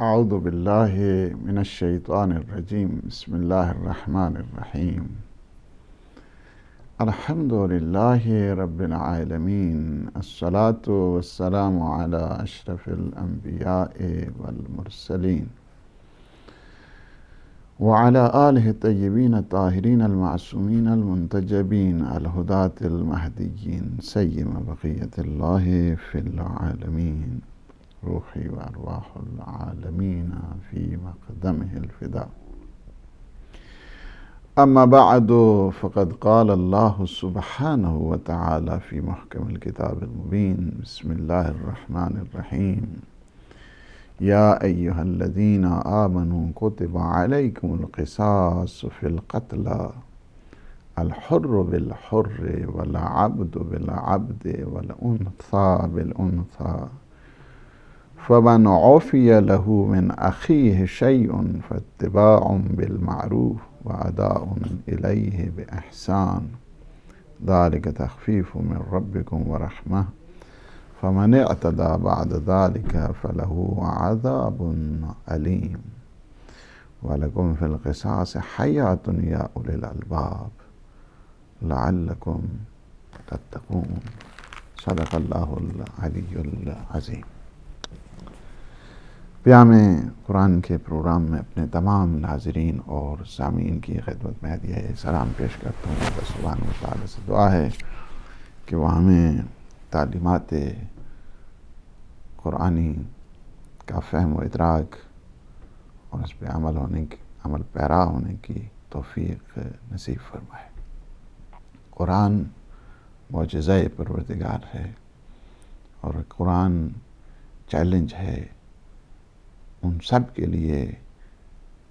اعوذ باللہ من الشیطان الرجیم بسم اللہ الرحمن الرحیم الحمد للہ رب العالمین الصلاة والسلام علی اشرف الانبیاء والمرسلین وعلى آلہ الطیبین الطاہرین المعصومین المنتجبین الہداة المہدیین سیم بقیت اللہ فی العالمین روحی وارواح العالمین فی مقدمہ الفدا اما بعد فقد قال اللہ سبحانہ وتعالی فی محکم الکتاب المبین بسم اللہ الرحمن الرحیم یا ایہا الذین آمنوا کتب علیکم القصاص فی القتل الحر بالحر والعبد بالعبد والانثى بالانثى فمن عفی له من اخیہ شیء فاتباع بالمعروف واداء الیہ باحسان ذلک تخفیف من ربکم ورحمہ فمن اعتدى بعد ذلك فله عذاب علیم ولکم فی القصاص حیاة یا اولی الالباب لعلکم تتقون صدق اللہ العلی العظیم۔ پیام قرآن کے پروگرام میں اپنے تمام ناظرین اور سامعین کی خدمت میں ہدیہ سلام پیش کرتا ہوں۔ اللہ سبحانہ وتعالی سے دعا ہے کہ وہ ہمیں تعلیمات قرآنی کا فہم و ادراک اور اس پہ عمل پیرا ہونے کی توفیق نصیب فرمائے۔ قرآن معجزہ پروردگار ہے اور قرآن چیلنج ہے ان سب کے لیے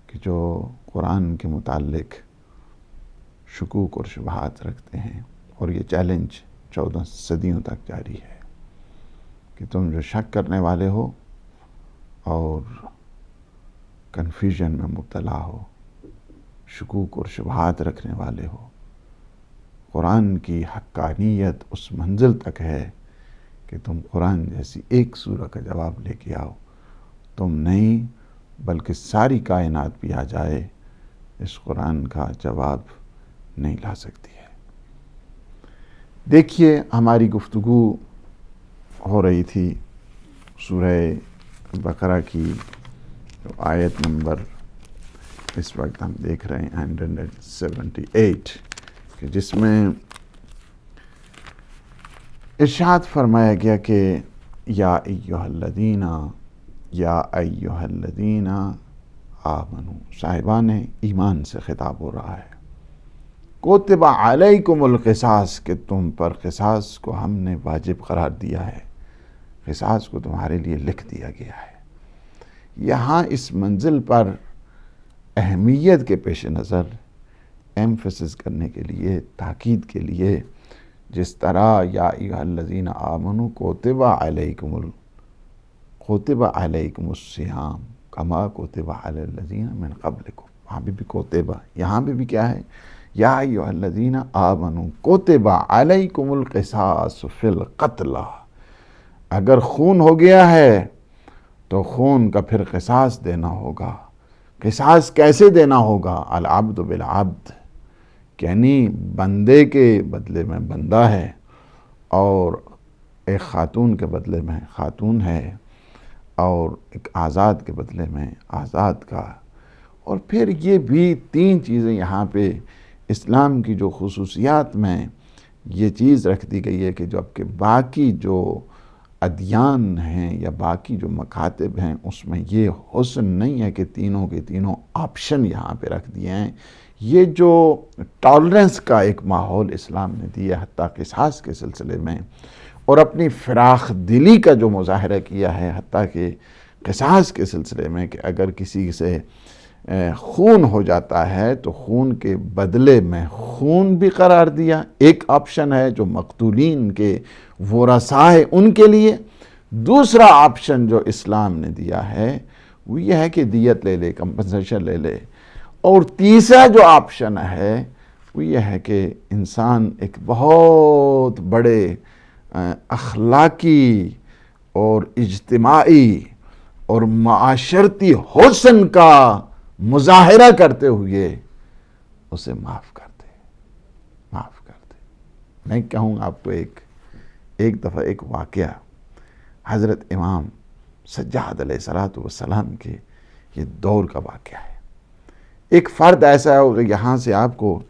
کہ جو قرآن کے متعلق شکوک اور شبہات رکھتے ہیں، اور یہ چیلنج 14 صدیوں تک جاری ہے کہ تم جو شک کرنے والے ہو اور کنفیوژن میں مبتلا ہو، شکوک اور شبہات رکھنے والے ہو، قرآن کی حقانیت اس منزل تک ہے کہ تم قرآن جیسی ایک سورہ کا جواب لے کے آؤ۔ تم نہیں بلکہ ساری کائنات بھی آ جائے اس قرآن کا جواب نہیں لا سکتی ہے۔ دیکھیے، ہماری گفتگو ہو رہی تھی سورہ بقرہ کی جو آیت نمبر اس وقت ہم دیکھ رہے ہیں 178، کہ جس میں ارشاد فرمایا گیا کہ یا ایھا الذین آمنوا، صاحبان ایمان سے خطاب ہو رہا ہے۔ کتب علیکم القصاص، کہ تم پر قصاص کو ہم نے واجب قرار دیا ہے، قصاص کو تمہارے لیے لکھ دیا گیا ہے۔ یہاں اس منزل پر اہمیت کے پیش نظر ایمفسس کرنے کے لیے، تاکید کے لیے، جس طرح یا ایھا الذین آمنوا کتب علیکم الصیام کما کتب علی الذین من قبلکم، وہاں بھی کوتبہ، یہاں بھی کیا ہے؟ یا ایھا الذین آمنوا کتب علیکم القصاص فی القتل۔ اگر خون ہو گیا ہے تو خون کا پھر قصاص دینا ہوگا۔ قصاص کیسے دینا ہوگا؟ العبد بالعبد، یعنی بندے کے بدلے میں بندہ ہے اور ایک خاتون کے بدلے میں خاتون ہے، اور ایک آزاد کے بدلے میں آزاد کا۔ اور پھر یہ بھی 3 چیزیں یہاں پہ اسلام کی جو خصوصیات میں یہ چیز رکھ دی گئی ہے کہ جو اب کے باقی جو ادیان ہیں یا باقی جو مکاتب ہیں اس میں یہ حسن نہیں ہے کہ تینوں کے تینوں آپشن یہاں پہ رکھ دیے ہیں۔ یہ جو ٹالرنس کا ایک ماحول اسلام نے دیا حتیٰ قصاص کے سلسلے میں، اور اپنی فراخ دلی کا جو مظاہرہ کیا ہے حتیٰ کہ قصاص کے سلسلے میں، کہ اگر کسی سے خون ہو جاتا ہے تو خون کے بدلے میں خون بھی قرار دیا۔ ایک آپشن ہے جو مقتولین کے ورثاء ہیں ان کے لیے، دوسرا آپشن جو اسلام نے دیا ہے وہ یہ ہے کہ دیت لے لے، کمپنسیشن لے لے، اور تیسرا جو آپشن ہے وہ یہ ہے کہ انسان ایک بہت بڑے اخلاقی اور اجتماعی اور معاشرتی حسن کا مظاہرہ کرتے ہوئے اسے معاف کر دے، معاف کر دے۔ میں کہوں آپ کو ایک دفعہ ایک واقعہ حضرت امام سجاد علیہ السلام کے یہ دور کا واقعہ ہے۔ ایک فرد ایسا ہوگا، یہاں سے آپ کو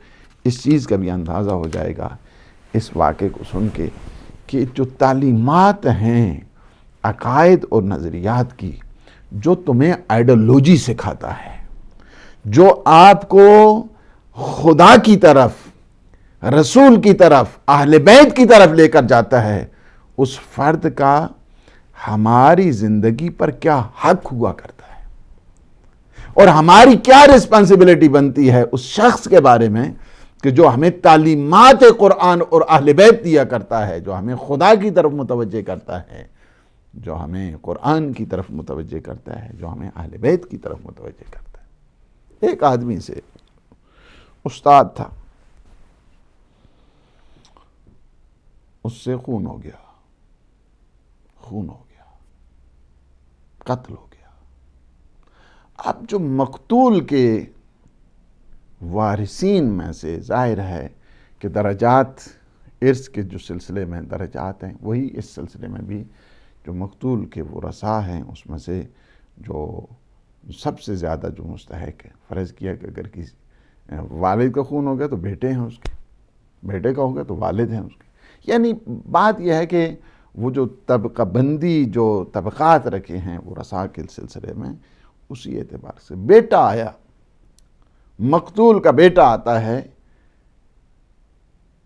اس چیز کا بھی اندازہ ہو جائے گا اس واقعے کو سن کے، کہ جو تعلیمات ہیں عقائد اور نظریات کی، جو تمہیں آئیڈیالوجی سکھاتا ہے، جو آپ کو خدا کی طرف، رسول کی طرف، اہل بیت کی طرف لے کر جاتا ہے، اس فرد کا ہماری زندگی پر کیا حق ہوا کرتا ہے اور ہماری کیا رسپانسبلٹی بنتی ہے اس شخص کے بارے میں کہ جو ہمیں تعلیمات قرآن اور اہل بیت دیا کرتا ہے، جو ہمیں خدا کی طرف متوجہ کرتا ہے، جو ہمیں قرآن کی طرف متوجہ کرتا ہے، جو ہمیں اہل بیت کی طرف متوجہ کرتا ہے۔ ایک آدمی سے استاد تھا، اس سے خون ہو گیا، قتل ہو گیا۔ اب جو مقتول کے وارثین میں سے ظاہر ہے کہ درجات ارث کے جو سلسلے میں درجات ہیں، وہی اس سلسلے میں بھی جو مقتول کے ورثاء ہیں اس میں سے جو سب سے زیادہ جو مستحق ہے، فرض کیا کہ اگر کسی والد کا خون ہو گیا تو بیٹے ہیں اس کے، بیٹے کا ہو گیا تو والد ہیں اس کے۔ یعنی بات یہ ہے کہ وہ جو طبقہ بندی، جو طبقات رکھے ہیں ورثاء کے سلسلے میں، اسی اعتبار سے بیٹا آیا، مقتول کا بیٹا آتا ہے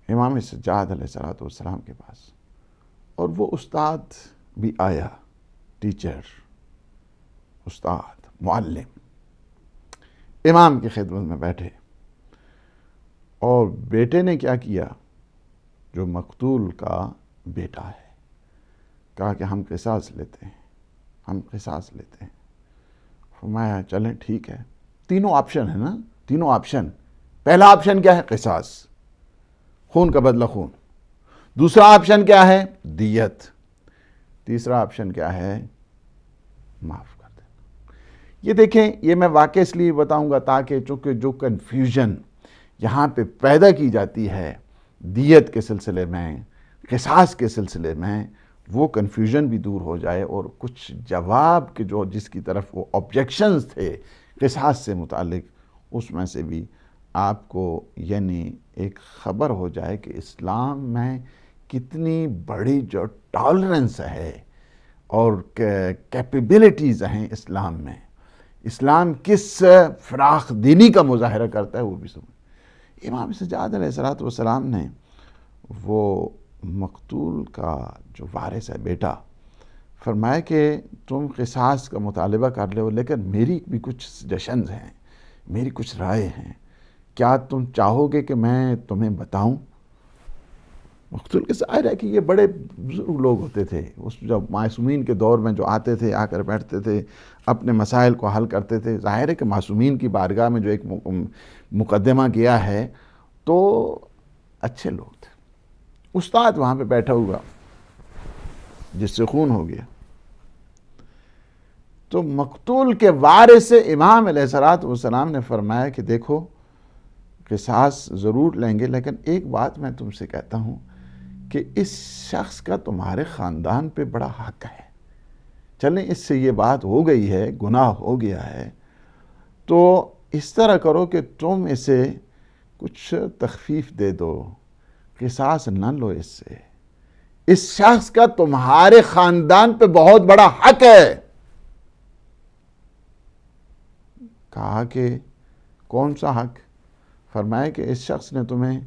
امام سجاد علیہ السلام کے پاس، اور وہ استاد بھی آیا، ٹیچر، استاد، معلم، امام کی خدمت میں بیٹھے، اور بیٹے نے کیا کیا؟ جو مقتول کا بیٹا ہے، کہا کہ ہم قصاص لیتے ہیں، ہم قصاص لیتے ہیں۔ فرمایا چلیں ٹھیک ہے، تینوں آپشن ہے نا، تینوں آپشن۔ پہلا آپشن کیا ہے؟ قصاص، خون کا بدلہ خون۔ دوسرا آپشن کیا ہے؟ دیت۔ تیسرا آپشن کیا ہے؟ معاف کر دینا۔ یہ دیکھیں، یہ میں واقع اس لیے بتاؤں گا تاکہ چونکہ جو کنفیوژن یہاں پہ پیدا کی جاتی ہے دیت کے سلسلے میں، قصاص کے سلسلے میں، وہ کنفیوژن بھی دور ہو جائے، اور کچھ جواب کے جو جس کی طرف وہ آبجیکشنز تھے قصاص سے متعلق، اس میں سے بھی آپ کو یعنی ایک خبر ہو جائے کہ اسلام میں کتنی بڑی جو ٹالرنس ہے اور کیپیبلٹیز ہیں اسلام میں، اسلام کس فراخ دینی کا مظاہرہ کرتا ہے وہ بھی سمجھ۔ امام سجاد علیہ السلام نے وہ مقتول کا جو وارث ہے بیٹا، فرمایا کہ تم قصاص کا مطالبہ کر لو، لیکن میری بھی کچھ سجیشنز ہیں، میری کچھ رائے ہیں، کیا تم چاہو گے کہ میں تمہیں بتاؤں؟ مقتول کے ظاہر ہے کہ یہ بڑے بزرگ لوگ ہوتے تھے، اس جب معصومین کے دور میں جو آتے تھے، آ کر بیٹھتے تھے، اپنے مسائل کو حل کرتے تھے۔ ظاہر ہے کہ معصومین کی بارگاہ میں جو ایک مقدمہ کیا ہے تو اچھے لوگ تھے۔ استاد وہاں پہ بیٹھا ہوا جس سے خون ہو گیا، تو مقتول کے وارث سے امام علیہ السلام نے فرمایا کہ دیکھو قصاص ضرور لیں گے، لیکن ایک بات میں تم سے کہتا ہوں کہ اس شخص کا تمہارے خاندان پہ بڑا حق ہے، چلیں اس سے یہ بات ہو گئی ہے، گناہ ہو گیا ہے، تو اس طرح کرو کہ تم اسے کچھ تخفیف دے دو، قصاص نہ لو اس سے، اس شخص کا تمہارے خاندان پہ بہت بڑا حق ہے۔ کہا کہ کون سا حق؟ فرمایا کہ اس شخص نے تمہیں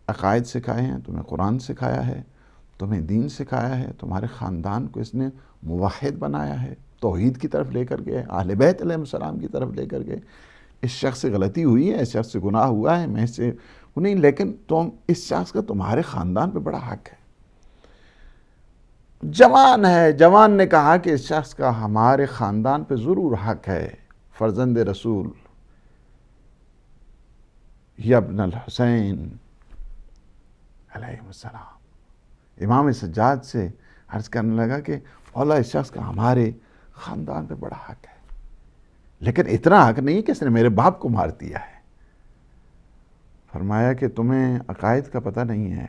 عقائد سکھائے ہیں، تمہیں قرآن سکھایا ہے، تمہیں دین سکھایا ہے، تمہارے خاندان کو اس نے موحد بنایا ہے، توحید کی طرف لے کر گئے، اہل بیت علیہ السلام کی طرف لے کر گئے۔ اس شخص سے غلطی ہوئی ہے، اس شخص سے گناہ ہوا ہے، میں اس سے نہیں، لیکن تم اس شخص کا تمہارے خاندان پہ بڑا حق ہے۔ جوان ہے، جوان نے کہا کہ اس شخص کا ہمارے خاندان پہ ضرور حق ہے، فرزند رسول یا ابن الحسین علیہ السلام۔ امام سجاد سے عرض کرنے لگا کہ مولا اس شخص کا ہمارے خاندان پہ بڑا حق ہے، لیکن اتنا حق نہیں کہ اس نے میرے باپ کو مار دیا ہے۔ فرمایا کہ تمہیں عقائد کا پتہ نہیں ہے،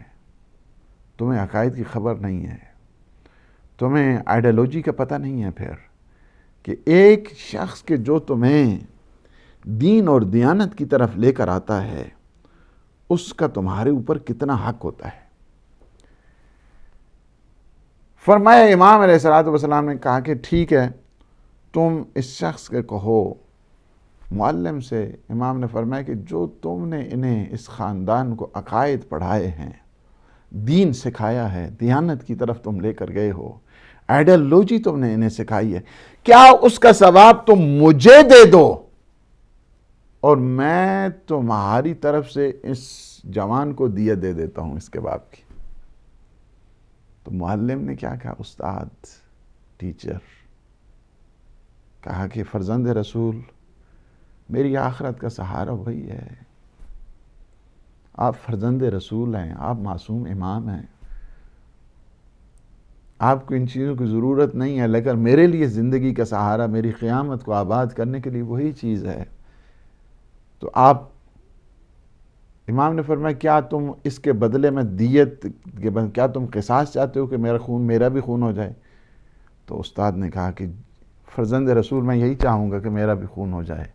تمہیں عقائد کی خبر نہیں ہے، تمہیں آئیڈیالوجی کا پتہ نہیں ہے پھر کہ ایک شخص کے جو تمہیں دین اور دیانت کی طرف لے کر آتا ہے اس کا تمہارے اوپر کتنا حق ہوتا ہے۔ فرمایا امام علیہ السلام نے کہا کہ ٹھیک ہے، تم اس شخص کے کہو معلم سے۔ امام نے فرمایا کہ جو تم نے انہیں اس خاندان کو عقائد پڑھائے ہیں، دین سکھایا ہے، دیانت کی طرف تم لے کر گئے ہو، آئیڈیالوجی تم نے انہیں سکھائی ہے، کیا اس کا ثواب تم مجھے دے دو اور میں تمہاری طرف سے اس جوان کو دیت دے دیتا ہوں اس کے باپ کی۔ تو معلم نے کیا کہا؟ استاد، ٹیچر، کہا کہ فرزند رسول، میری آخرت کا سہارا وہی ہے، آپ فرزند رسول ہیں، آپ معصوم امام ہیں، آپ کو ان چیزوں کی ضرورت نہیں ہے، لیکن میرے لیے زندگی کا سہارا، میری قیامت کو آباد کرنے کے لیے وہی چیز ہے۔ تو آپ، امام نے فرمایا کیا تم اس کے بدلے میں دیت کے بدلے کیا تم قصاص چاہتے ہو کہ میرا بھی خون ہو جائے؟ تو استاد نے کہا کہ فرزند رسول، میں یہی چاہوں گا کہ میرا بھی خون ہو جائے،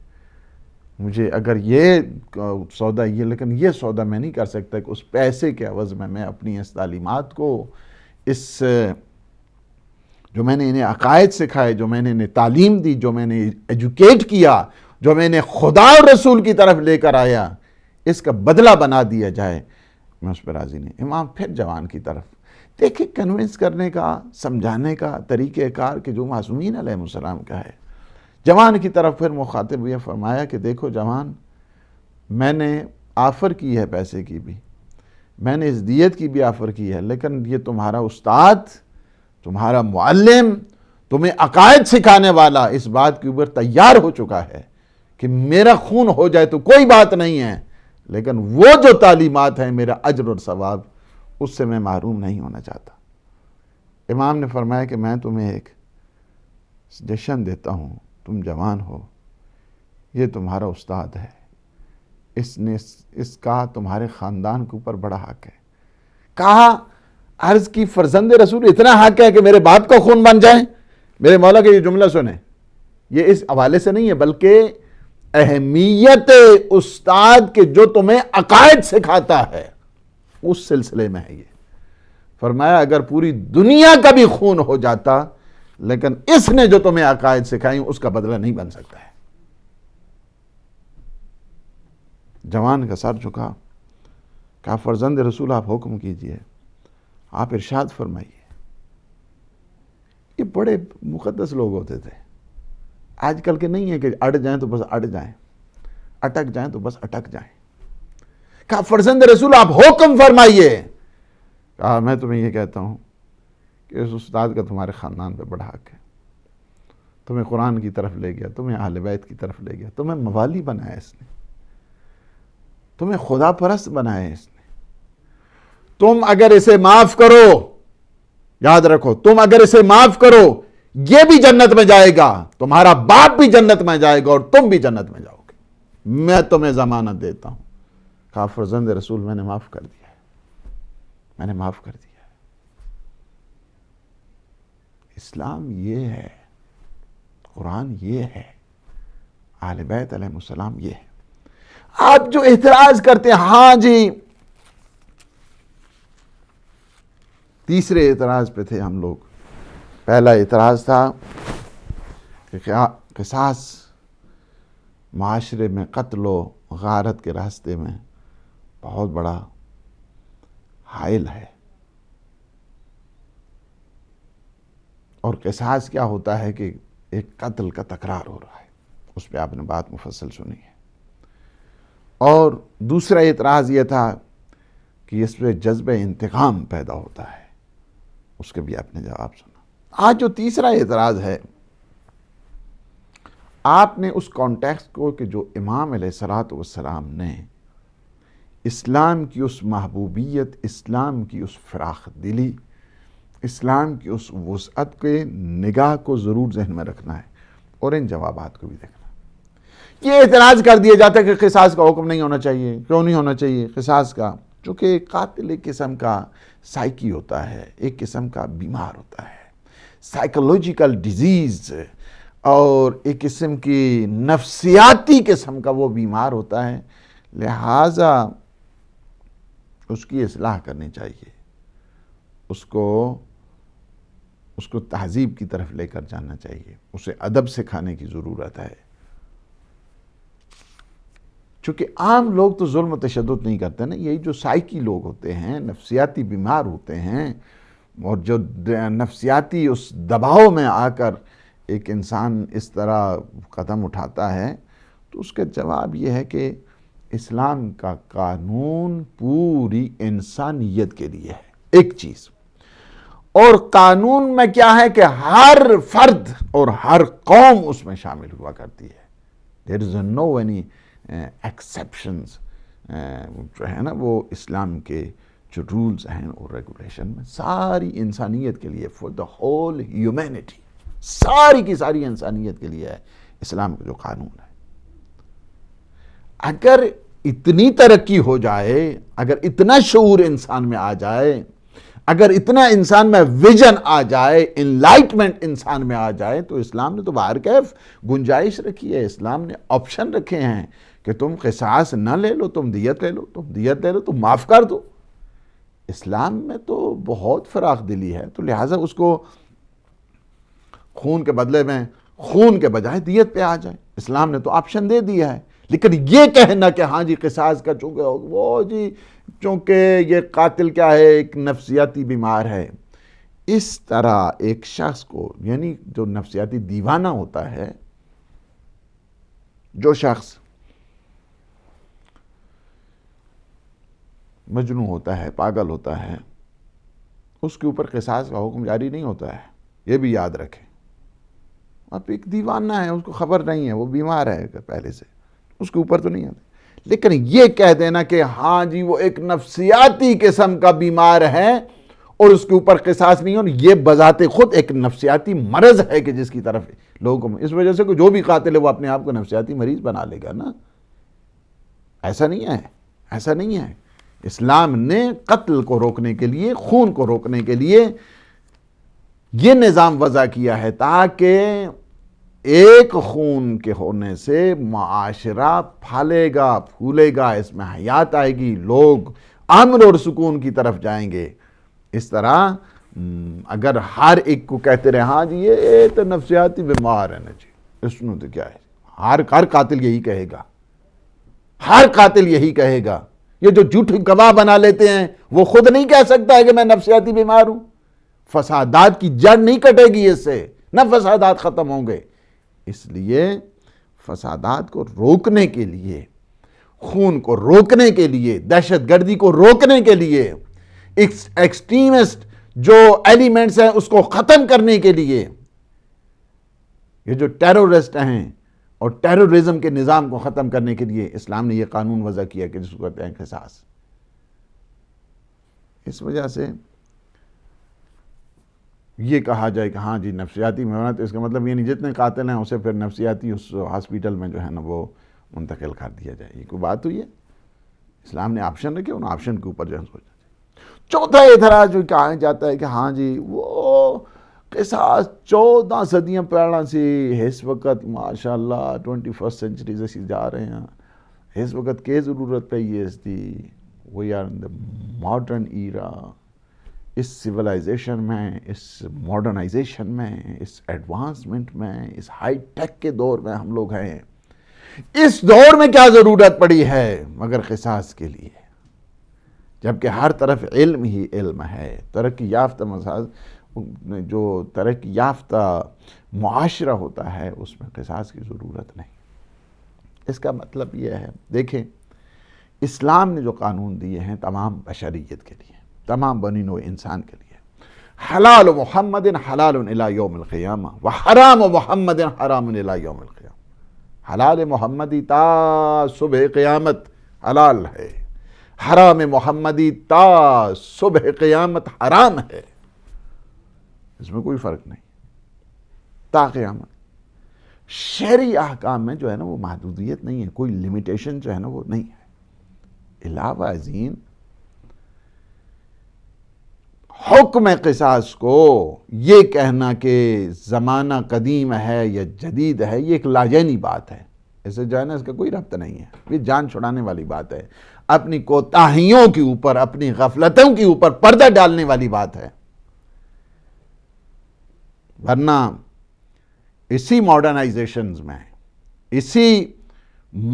مجھے اگر یہ سودا لیکن یہ سودا میں نہیں کر سکتا کہ اس پیسے کے عوض میں اپنی اس تعلیمات کو، اس جو میں نے انہیں عقائد سکھائے، جو میں نے انہیں تعلیم دی، جو میں نے ایجوکیٹ کیا، جو میں نے خدا اور رسول کی طرف لے کر آیا، اس کا بدلہ بنا دیا جائے، میں اس پہ راضی نہیں۔ امام پھر جوان کی طرف دیکھیں، کنونس کرنے کا، سمجھانے کا طریقہ کار کہ جو معصومین علیہ السلام کا ہے۔ جوان کی طرف پھر مخاطب ہوئے، فرمایا کہ دیکھو جوان، میں نے آفر کی ہے پیسے کی بھی، میں نے اس دیت کی بھی آفر کی ہے، لیکن یہ تمہارا استاد، تمہارا معلم، تمہیں عقائد سکھانے والا اس بات کے اوپر تیار ہو چکا ہے کہ میرا خون ہو جائے تو کوئی بات نہیں ہے، لیکن وہ جو تعلیمات ہیں، میرا اجر اور ثواب، اس سے میں محروم نہیں ہونا چاہتا۔ امام نے فرمایا کہ میں تمہیں ایک سجیشن دیتا ہوں، تم جوان ہو، یہ تمہارا استاد ہے، اس کا تمہارے خاندان کے اوپر بڑا حق ہے۔ کہا، عرض کی فرزند رسول، اتنا حق ہے کہ میرے باپ کا خون بن جائے؟ میرے مولا کے یہ جملہ سنیں، یہ اس حوالے سے نہیں ہے بلکہ اہمیت استاد کے جو تمہیں عقائد سکھاتا ہے اس سلسلے میں ہے یہ۔ فرمایا اگر پوری دنیا کا بھی خون ہو جاتا لیکن اس نے جو تمہیں عقائد سکھائی اس کا بدلہ نہیں بن سکتا ہے۔ جوان کا سر جھکا، کہا فرزند رسول آپ حکم کیجئے، آپ ارشاد فرمائیے۔ یہ بڑے مقدس لوگ ہوتے تھے، آج کل کے نہیں ہے کہ اڑ جائیں تو بس اڑ جائیں، اٹک جائیں تو بس اٹک جائیں۔ کہا فرزند رسول آپ حکم فرمائیے۔ کہا میں تمہیں یہ کہتا ہوں کہ اس استاد کا تمہارے خاندان پہ بڑا حق ہے، تمہیں قرآن کی طرف لے گیا، تمہیں اہل بیت کی طرف لے گیا، تمہیں موالی بنایا اس نے، تمہیں خدا پرست بنایا اس نے۔ تم اگر اسے معاف کرو، یاد رکھو، تم اگر اسے معاف کرو یہ بھی جنت میں جائے گا، تمہارا باپ بھی جنت میں جائے گا اور تم بھی جنت میں جاؤ گے، میں تمہیں ضمانت دیتا ہوں۔ کہا فرزند رسول میں نے معاف کر دیا ہے، میں نے معاف کر دیا ہے۔ اسلام یہ ہے، قرآن یہ ہے، اہل بیت علیہ السلام یہ ہے۔ آپ جو اعتراض کرتے ہیں، ہاں جی، تیسرے اعتراض پہ تھے ہم لوگ۔ پہلا اعتراض تھا کہ قصاص معاشرے میں قتل و غارت کے راستے میں بہت بڑا حائل ہے، اور قصاص کیا ہوتا ہے کہ ایک قتل کا تکرار ہو رہا ہے، اس پہ آپ نے بات مفصل سنی ہے۔ اور دوسرا اعتراض یہ تھا کہ اس پہ جذب انتقام پیدا ہوتا ہے، اس کے بھی آپ نے جواب سنا۔ آج جو تیسرا اعتراض ہے، آپ نے اس کانٹیکسٹ کو کہ جو امام علیہ السلام نے اسلام کی اس محبوبیت، اسلام کی اس فراخ دلی، اسلام کی اس وسعت کے نگاہ کو ضرور ذہن میں رکھنا ہے اور ان جوابات کو بھی دیکھنا ہے۔ یہ اعتراض کر دیا جاتا ہے کہ قصاص کا حکم نہیں ہونا چاہیے، کیوں نہیں ہونا چاہیے قصاص کا؟ چونکہ قاتل ایک قسم کا سائیکی ہوتا ہے، ایک قسم کا بیمار ہوتا ہے، سائیکولوجیکل ڈیزیز، اور ایک قسم کی نفسیاتی قسم کا وہ بیمار ہوتا ہے، لہٰذا اس کی اصلاح کرنی چاہیے، اس کو تہذیب کی طرف لے کر جانا چاہیے، اسے ادب سکھانے کی ضرورت ہے۔ چونکہ عام لوگ تو ظلم و تشدد نہیں کرتے نا، یہی جو سائیکی لوگ ہوتے ہیں، نفسیاتی بیمار ہوتے ہیں، اور جو نفسیاتی اس دباؤ میں آ کر ایک انسان اس طرح قدم اٹھاتا ہے، تو اس کا جواب یہ ہے کہ اسلام کا قانون پوری انسانیت کے لیے ہے، ایک چیز، اور قانون میں کیا ہے کہ ہر فرد اور ہر قوم اس میں شامل ہوا کرتی ہے۔ there is no any exceptions، جو ہے نا وہ اسلام کے جو رولز ہیں اور ریگولیشن میں ساری انسانیت کے لیے، for the whole humanity، ساری کی ساری انسانیت کے لیے ہے اسلام کا جو قانون ہے۔ اگر اتنی ترقی ہو جائے، اگر اتنا شعور انسان میں آ جائے، اگر اتنا انسان میں ویژن آ جائے، انلائٹمنٹ انسان میں آ جائے، تو اسلام نے تو باہر کیف گنجائش رکھی ہے، اسلام نے آپشن رکھے ہیں کہ تم قصاص نہ لے لو، تم دیت لے لو، تم معاف کر دو۔ اسلام میں تو بہت فراخ دلی ہے، تو لہٰذا اس کو خون کے بدلے میں خون کے بجائے دیت پہ آ جائے، اسلام نے تو آپشن دے دیا ہے۔ لیکن یہ کہنا کہ ہاں جی قصاص کا چونکہ یہ قاتل کیا ہے، ایک نفسیاتی بیمار ہے، اس طرح ایک شخص کو، یعنی جو نفسیاتی دیوانہ ہوتا ہے، جو شخص مجنون ہوتا ہے، پاگل ہوتا ہے، اس کے اوپر قصاص کا حکم جاری نہیں ہوتا ہے، یہ بھی یاد رکھیں۔ اب ایک دیوانہ ہے، اس کو خبر نہیں ہے، وہ بیمار ہے پہلے سے، اس کے اوپر تو نہیں آتا، لیکن یہ کہہ دینا کہ ہاں جی وہ ایک نفسیاتی قسم کا بیمار ہے اور اس کے اوپر قصاص نہیں ہو، یہ بذات خود ایک نفسیاتی مرض ہے کہ جس کی طرف لوگوں کو، اس وجہ سے جو بھی قاتل ہے وہ اپنے آپ کو نفسیاتی مریض بنا لے گا نا۔ ایسا نہیں ہے۔ اسلام نے قتل کو روکنے کے لیے، خون کو روکنے کے لیے یہ نظام وضع کیا ہے تاکہ ایک خون کے ہونے سے معاشرہ پھلے گا، پھولے گا، اس میں حیات آئے گی، لوگ امن اور سکون کی طرف جائیں گے۔ اس طرح اگر ہر ایک کو کہتے رہے ہاں جی یہ تو نفسیاتی بیمار ہے نا جی، اس میں تو کیا ہے، ہر قاتل یہی کہے گا، ہر قاتل یہی کہے گا۔ یہ جو جھوٹی گواہ بنا لیتے ہیں وہ خود نہیں کہہ سکتا ہے کہ میں نفسیاتی بیمار ہوں۔ فسادات کی جڑ نہیں کٹے گی اس سے، نہ فسادات ختم ہوں گے۔ اس لیے فسادات کو روکنے کے لیے، خون کو روکنے کے لیے، دہشت گردی کو روکنے کے لیے، ایکسٹریمسٹ جو ایلیمنٹس ہیں اس کو ختم کرنے کے لیے، یہ جو ٹیرورسٹ ہیں اور ٹیرورزم کے نظام کو ختم کرنے کے لیے اسلام نے یہ قانون وضع کیا کہ جس کو کہتے ہیں قصاص۔ اس وجہ سے یہ کہا جائے کہ ہاں جی نفسیاتی بیمار، تو اس کا مطلب یہ نہیں جتنے قاتل ہیں اسے پھر نفسیاتی اس ہاسپیٹل میں جو ہے نا وہ منتقل کر دیا جائے، یہ کوئی بات ہوئی ہے؟ اسلام نے آپشن رکھے، ان آپشن کے اوپر جو ہے سوچنا چاہیے۔ چوتھا اعتراض جو کہا جاتا ہے کہ ہاں جی وہ قصاص 14 صدیاں پہلے سے اس وقت ماشاءاللہ 21 سینچری سے جا رہے ہیں، اس وقت کی ضرورت پہ یہ is the we are in the modern era, اس سیولائزیشن میں، اس ماڈرنائزیشن میں، اس ایڈوانسمنٹ میں، اس ہائی ٹیک کے دور میں ہم لوگ ہیں، اس دور میں کیا ضرورت پڑی ہے مگر قصاص کے لیے، جبکہ ہر طرف علم ہی علم ہے، ترقی یافتہ جو ترقی یافتہ معاشرہ ہوتا ہے اس میں قصاص کی ضرورت نہیں۔ اس کا مطلب یہ ہے، دیکھیں اسلام نے جو قانون دیے ہیں تمام بشریت کے لیے، تمام بنی نوع انسان کے لیے، حلال محمد حلال الی یوم القیامہ وحرام محمد حرام الی یوم القیامہ، حلال محمدی تا صبح قیامت حلال ہے، حرام محمدی تا صبح قیامت حرام ہے۔ اس میں کوئی فرق نہیں تا قیامت۔ شرعی احکام میں جو ہے نا وہ محدودیت نہیں ہے، کوئی لمیٹیشن جو ہے نا وہ نہیں ہے۔ علاوہ ازین حکم قصاص کو یہ کہنا کہ زمانہ قدیم ہے یا جدید ہے، یہ ایک لاجینی بات ہے، اسے جو ہے نا اس کا کوئی ربط نہیں ہے، یہ جان چھڑانے والی بات ہے، اپنی کوتاہیوں کے اوپر، اپنی غفلتوں کے اوپر پردہ ڈالنے والی بات ہے۔ ورنہ اسی ماڈرنائزیشنز میں، اسی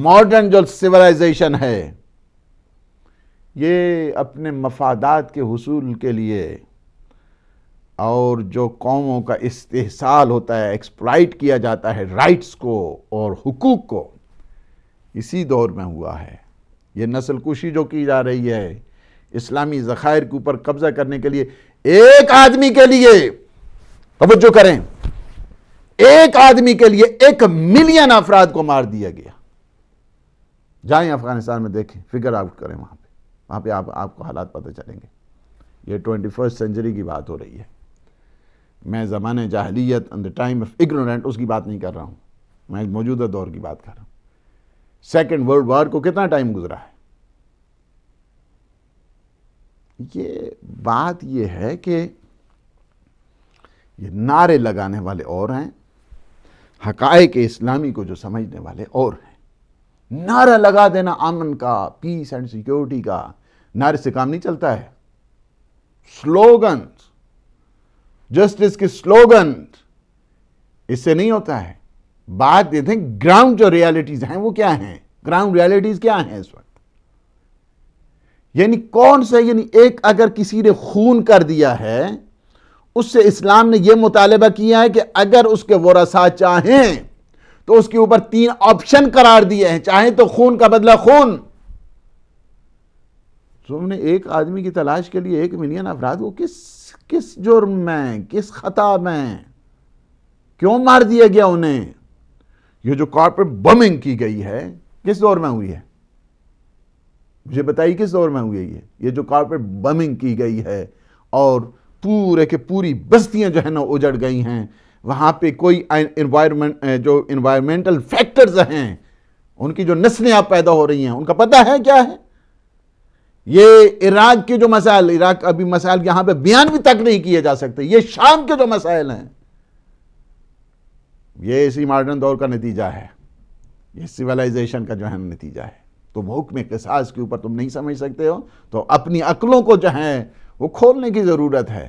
ماڈرن جو سیولائزیشن ہے، یہ اپنے مفادات کے حصول کے لیے اور جو قوموں کا استحصال ہوتا ہے، ایکسپلائٹ کیا جاتا ہے رائٹس کو اور حقوق کو، اسی دور میں ہوا ہے۔ یہ نسل کشی جو کی جا رہی ہے اسلامی ذخائر کے اوپر قبضہ کرنے کے لیے، ایک آدمی کے لیے، توجہ کریں، ایک آدمی کے لیے 1 ملین افراد کو مار دیا گیا۔ جائیں افغانستان میں دیکھیں، فگر آؤٹ کریں، وہاں پہ آپ کو حالات پتہ چلیں گے۔ یہ 21 سینچری کی بات ہو رہی ہے، میں زمانے جاہلیت ان دا ٹائم آف اگنورینٹ اس کی بات نہیں کر رہا ہوں، میں موجودہ دور کی بات کر رہا ہوں۔ سیکنڈ ورلڈ وار کو کتنا ٹائم گزرا ہے؟ یہ بات یہ ہے کہ یہ نعرے لگانے والے اور ہیں، حقائق اسلامی کو جو سمجھنے والے اور ہیں۔ نعرہ لگا دینا امن کا، پیس اینڈ سیکیورٹی کا، نعرے سے کام نہیں چلتا ہے۔ سلوگنز، جسٹس کے سلوگنز، اس سے نہیں ہوتا ہے۔ بات یہ تھے گراؤنڈ جو ریالٹیز ہیں وہ کیا ہیں، گراؤنڈ ریالٹیز کیا ہیں اس وقت؟ یعنی کون سے، یعنی ایک اگر کسی نے خون کر دیا ہے، اس سے اسلام نے یہ مطالبہ کیا ہے کہ اگر اس کے ورثاء چاہیں تو اس کے اوپر 3 آپشن قرار دیے ہیں، چاہیں تو خون کا بدلہ خون۔ تم نے ایک آدمی کی تلاش کے لیے 1 ملین افراد کو کس جرم میں، کس خطا میں کیوں مار دیا گیا انہیں؟ یہ جو کارپوریٹ بمنگ کی گئی ہے کس دور میں ہوئی ہے؟ مجھے بتائیے کس دور میں ہوئی ہے یہ جو کارپوریٹ بمنگ کی گئی ہے، اور پورے کے پوری بستیاں جو ہے نا اجڑ گئی ہیں، وہاں پہ کوئی جو انوائرمنٹل فیکٹرز ہیں، ان کی جو نسلیں آپ پیدا ہو رہی ہیں، ان کا پتہ ہے کیا ہے؟ یہ عراق کے جو مسائل، عراق ابھی مسائل یہاں پہ بیان بھی تک نہیں کیے جا سکتے، یہ شام کے جو مسائل ہیں، یہ اسی ماڈرن دور کا نتیجہ ہے، یہ سیولائزیشن کا جو ہے نتیجہ ہے۔ تم حکم قصاص کے اوپر تم نہیں سمجھ سکتے ہو تو اپنی عقلوں کو جو ہے وہ کھولنے کی ضرورت ہے۔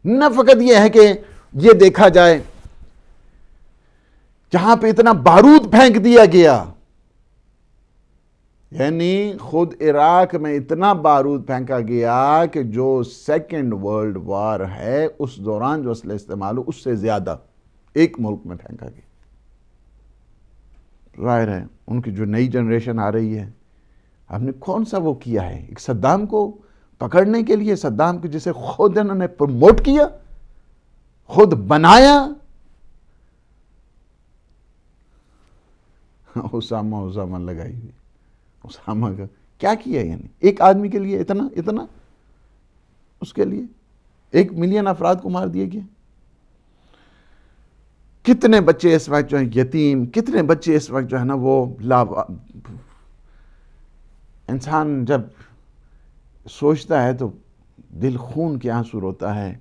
نہ فقط یہ ہے کہ یہ دیکھا جائے جہاں پہ اتنا بارود پھینک دیا گیا، یعنی خود عراق میں اتنا بارود پھینکا گیا کہ جو سیکنڈ ورلڈ وار ہے اس دوران جو اسلحہ استعمال ہو اس سے زیادہ ایک ملک میں پھینکا گیا۔ ظاہر ہے ان کی جو نئی جنریشن آ رہی ہے، ہم نے کون سا وہ کیا ہے ایک صدام کو پکڑنے کے لیے، صدام کو جسے خود انہوں نے پروموٹ کیا، خود بنایا، اسامہ لگائی ہوئی، اسامہ کا کیا کیا؟ یعنی ایک آدمی کے لیے اتنا اس کے لیے 1 ملین افراد کو مار دیا گیا۔ کتنے بچے اس وقت جو ہیں یتیم، کتنے بچے اس وقت جو ہے نا وہ انسان جب سوچتا ہے تو دل خون کے آنسو روتا ہے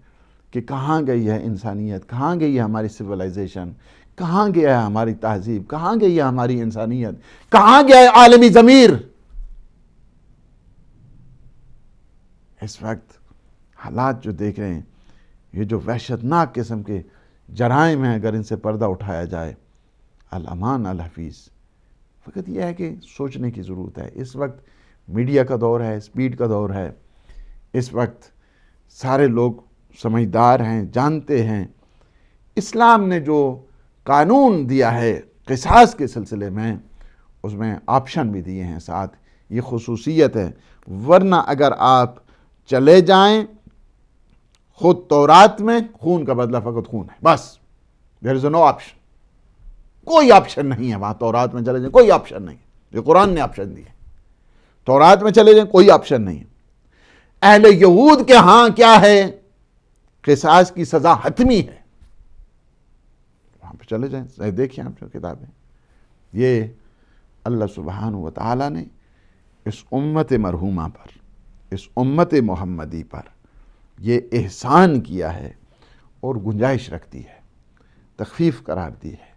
کہ کہاں گئی ہے انسانیت، کہاں گئی ہے ہماری سیولائزیشن، کہاں گیا ہے ہماری تہذیب، کہاں گئی ہے ہماری انسانیت، کہاں گیا ہے عالمی ضمیر؟ اس وقت حالات جو دیکھ رہے ہیں، یہ جو وحشتناک قسم کے جرائم ہیں، اگر ان سے پردہ اٹھایا جائے، الامان الحفیظ۔ فقط یہ ہے کہ سوچنے کی ضرورت ہے۔ اس وقت میڈیا کا دور ہے، سپیڈ کا دور ہے، اس وقت سارے لوگ سمجھدار ہیں، جانتے ہیں اسلام نے جو قانون دیا ہے قصاص کے سلسلے میں، اس میں آپشن بھی دیے ہیں ساتھ، یہ خصوصیت ہے۔ ورنہ اگر آپ چلے جائیں خود تورات میں، خون کا بدلہ فقط خون ہے، بس there is no option، کوئی آپشن نہیں ہے وہاں۔ تورات میں چلے جائیں کوئی آپشن نہیں، جو قرآن نے آپشن دیے، تورات میں چلے جائیں کوئی آپشن نہیں۔ اہل یہود کے ہاں کیا ہے؟ قصاص کی سزا حتمی ہے، وہاں پہ چلے جائیں، دیکھیں آپ جو کتابیں، یہ اللہ سبحانہ و تعالیٰ نے اس امت مرحومہ پر، اس امت محمدی پر یہ احسان کیا ہے اور گنجائش رکھتی ہے، تخفیف قرار دی ہے،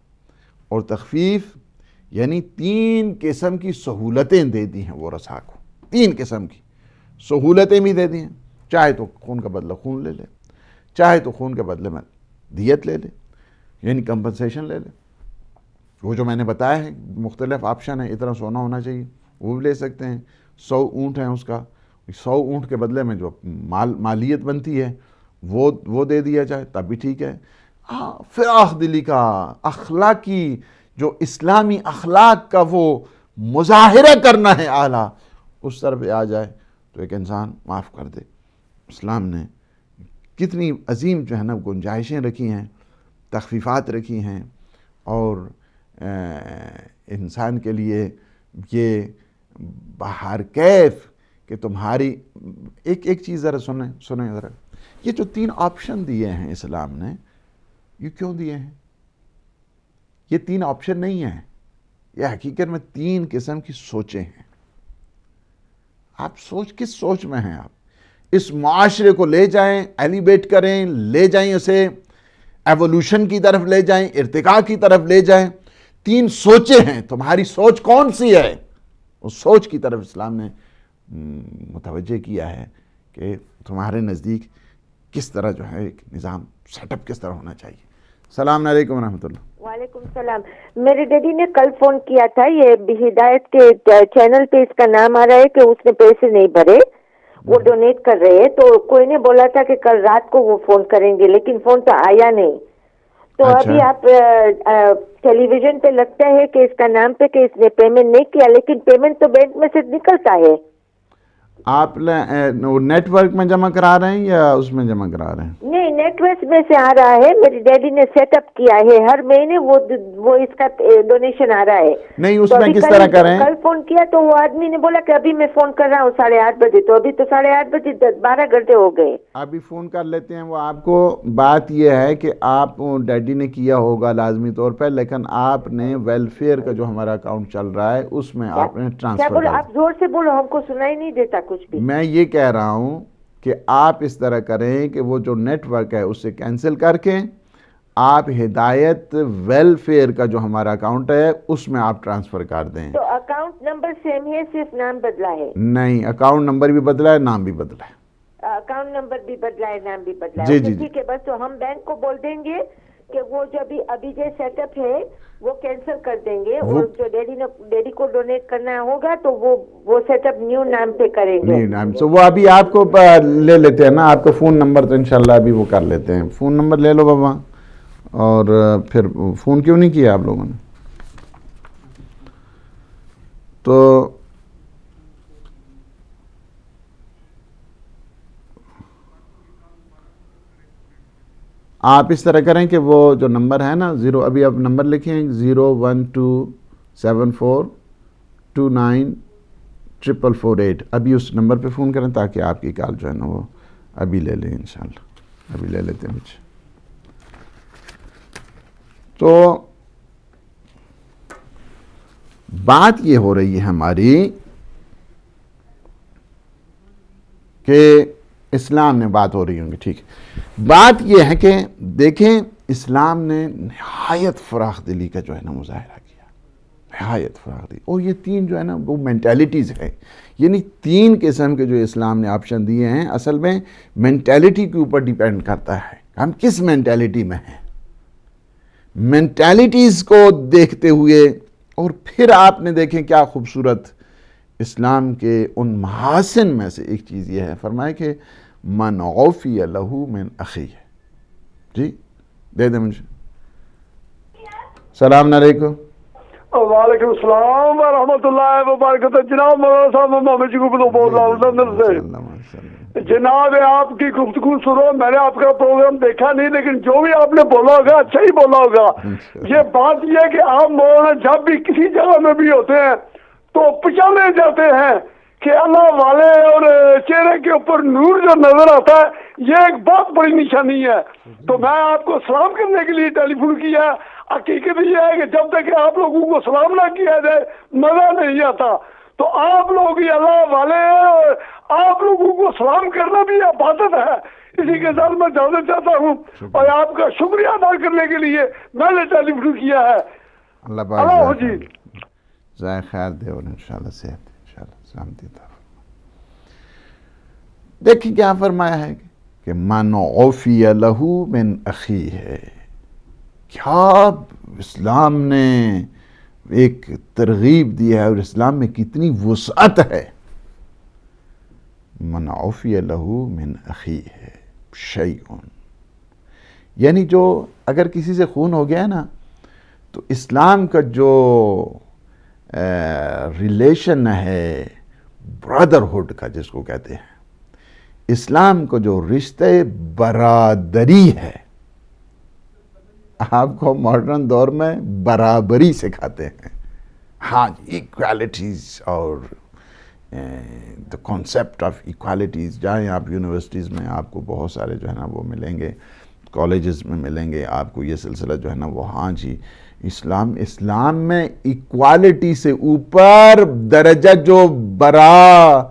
اور تخفیف یعنی 3 قسم کی سہولتیں دے دی ہیں وہ رسا کو، 3 قسم کی سہولتیں بھی دے دی ہیں، چاہے تو خون کا بدلہ خون لے لے، چاہے تو خون کے بدلے میں دیت لے لے، یعنی کمپنسیشن لے لے، وہ جو میں نے بتایا ہے مختلف آپشن ہے، اتنا سونا ہونا چاہیے وہ بھی لے سکتے ہیں، 100 اونٹ ہیں اس کا، 100 اونٹ کے بدلے میں جو مالیت بنتی ہے وہ دے دیا جائے تب بھی ٹھیک ہے۔ فراخ دلی کا اخلاقی جو اسلامی اخلاق کا وہ مظاہرہ کرنا ہے اعلیٰ، اس طرف آ جائے تو ایک انسان معاف کر دے۔ اسلام نے کتنی عظیم جو ہے نا گنجائشیں رکھی ہیں، تخفیفات رکھی ہیں، اور انسان کے لیے یہ بہر کیف کہ تمہاری ایک چیز ذرا سنیں ذرا، یہ جو 3 آپشن دیے ہیں اسلام نے، یہ کیوں دیے ہیں؟ یہ 3 آپشن نہیں ہیں، یہ حقیقت میں 3 قسم کی سوچیں ہیں۔ آپ کس سوچ میں ہیں؟ آپ اس معاشرے کو لے جائیں، ایلیویٹ کریں، لے جائیں اسے ایوولوشن کی طرف لے جائیں، ارتقاء کی طرف لے جائیں، 3 سوچیں ہیں، تمہاری سوچ کون سی ہے؟ اس سوچ کی طرف اسلام نے متوجہ کیا ہے کہ تمہارے نزدیک کس طرح جو ہے ایک نظام سیٹ اپ کس طرح ہونا چاہیے۔ السلام علیکم ورحمۃ اللہ۔ وعلیکم السلام۔ میرے ڈیڈی نے کل فون کیا تھا، یہ ہدایت کے چینل پہ اس کا نام آ رہا ہے کہ اس نے پیسے نہیں بھرے، وہ ڈونیٹ کر رہے ہیں، تو کوئی نے بولا تھا کہ کل رات کو وہ فون کریں گے، لیکن فون تو آیا نہیں۔ تو ابھی آپ ٹیلی ویژن پہ لگتا ہے کہ اس کا نام پہ کہ اس نے پیمنٹ نہیں کیا، لیکن پیمنٹ تو بینک میں سے نکلتا ہے۔ آپ نیٹ ورک میں جمع کرا رہے ہیں یا اس میں جمع کرا رہے ہیں؟ نہیں، نیٹ ورک میں سے آ رہا ہے، میرے ڈیڈی نے سیٹ اپ کیا ہے، ہر مہینے وہ اس کا ڈونیشن آ رہا ہے۔ نہیں، اس میں کس طرح کریں؟ کل فون کیا تو وہ آدمی نے بولا کہ ابھی میں فون کر رہا ہوں 8:30 بجے، تو ابھی تو 8:30 بجے 12 گھنٹے ہو گئے۔ ابھی فون کر لیتے ہیں وہ آپ کو۔ بات یہ ہے کہ آپ ڈیڈی نے کیا ہوگا لازمی طور پر، لیکن آپ نے ویلفیئر کا جو ہمارا اکاؤنٹ چل رہا ہے اس میں آپ نے ٹرانسفر کر دیا۔ آپ زور سے بولو، ہم کو سنائی نہیں دیتا کچھ بھی۔ میں یہ کہہ رہا ہوں کہ آپ اس طرح کریں کہ وہ جو نیٹ ورک ہے اسے کینسل کر کے آپ ہدایت ویلفیئر کا جو ہمارا اکاؤنٹ ہے اس میں آپ ٹرانسفر کر دیں۔ تو اکاؤنٹ نمبر سیم ہے، صرف نام بدلا ہے؟ نہیں، اکاؤنٹ نمبر بھی بدلا ہے، نام بھی بدلا ہے۔ اکاؤنٹ نمبر بھی بدلا ہے، نام بھی بدلا جی ہے، جی ٹھیک ہے۔ بس تو ہم بینک کو بول دیں گے کہ وہ جو ابھی جو سیٹ اپ ہے وہ کینسل کر دیں گے، اور جو ڈیڈی کو ڈونیٹ کرنا ہوگا تو وہ سیٹ اپ نیو نام پہ کریں گے۔ نیو نام سے وہ ابھی آپ کو لے لیتے ہیں نا، آپ کا فون نمبر تو انشاءاللہ ابھی وہ کر لیتے ہیں۔ فون نمبر لے لو بابا، اور پھر فون کیوں نہیں کیا آپ لوگوں نے؟ تو آپ اس طرح کریں کہ وہ جو نمبر ہے نا ابھی آپ نمبر لکھیں 01274294448، ابھی اس نمبر پہ فون کریں تاکہ آپ کی کال جو ہے نا وہ ابھی لے لیں انشاءاللہ۔ ابھی لے لیتے ہیں مجھے۔ تو بات یہ ہو رہی ہے ہماری کہ اسلام نے بات ہو رہی ہوں گی، ٹھیک ہے۔ بات یہ ہے کہ دیکھیں اسلام نے نہایت فراخ دلی کا جو ہے نا مظاہرہ کیا، نہایت فراخ دلی، اور یہ 3 جو ہے نا وہ مینٹیلیٹیز ہے، یعنی 3 قسم کے جو اسلام نے آپشن دیے ہیں اصل میں مینٹیلیٹی کے اوپر ڈیپینڈ کرتا ہے ہم کس مینٹیلیٹی میں ہیں۔ مینٹیلیٹیز کو دیکھتے ہوئے، اور پھر آپ نے دیکھیں کیا خوبصورت اسلام کے ان محاسن میں سے ایک چیز یہ ہے، فرمائے کہ من عفی لہ من اخیہ۔ جی دے دیں مجھے۔ السلام علیکم۔ وعلیکم السلام ورحمۃ اللہ وبرکاتہ۔ جناب مولانا صاحب محمد جی کو بول رہا ہوں لندن سے۔ جناب آپ کی گفتگو سنو، میں نے آپ کا پروگرام دیکھا نہیں، لیکن جو بھی آپ نے بولا ہوگا اچھا ہی بولا ہوگا۔ یہ بات یہ کہ آپ مولانا جب بھی کسی جگہ میں بھی ہوتے ہیں تو پہچانے جاتے ہیں کہ اللہ والے اور چہرے کے اوپر نور جو نظر آتا ہے یہ ایک بہت بڑی نشانی ہے. تو میں آپ کو سلام کرنے کے لیے ٹیلی فون کیا. حقیقت یہ ہے کہ جب تک کہ آپ لوگوں کو سلام نہ کیا جائے مزہ نہیں آتا. تو آپ لوگ ہی اللہ والے ہیں اور آپ لوگوں کو سلام کرنا بھی عبادت ہے. اسی کے ساتھ میں اجازت چاہتا ہوں اور آپ کا شکریہ ادا کرنے کے لیے میں نے ٹیلی فون کیا ہے. اللہ جی ذائقہ خیر دے اور انشاءاللہ صحت انشاءاللہ سلامتی عطا فرمائے. دیکھیں کیا فرمایا ہے کہ من عفی لہ من اخیہ. کیا اسلام نے ایک ترغیب دی ہے اور اسلام میں کتنی وسعت ہے. من عفی لہ من اخیہ شیء، یعنی جو اگر کسی سے خون ہو گیا ہے نا تو اسلام کا جو ریلیشن ہے برادرہڈ کا جس کو کہتے ہیں، اسلام کو جو رشتہ برادری ہے، آپ کو ماڈرن دور میں برابری سکھاتے ہیں. ہاں ایکوالٹیز اور the concept of equalities، جائیں آپ یونیورسٹیز میں آپ کو بہت سارے جو ہے نا وہ ملیں گے، کالجز میں ملیں گے آپ کو یہ سلسلہ جو ہے نا وہ. ہاں جی اسلام میں ایکوالٹی سے اوپر درجہ جو برادری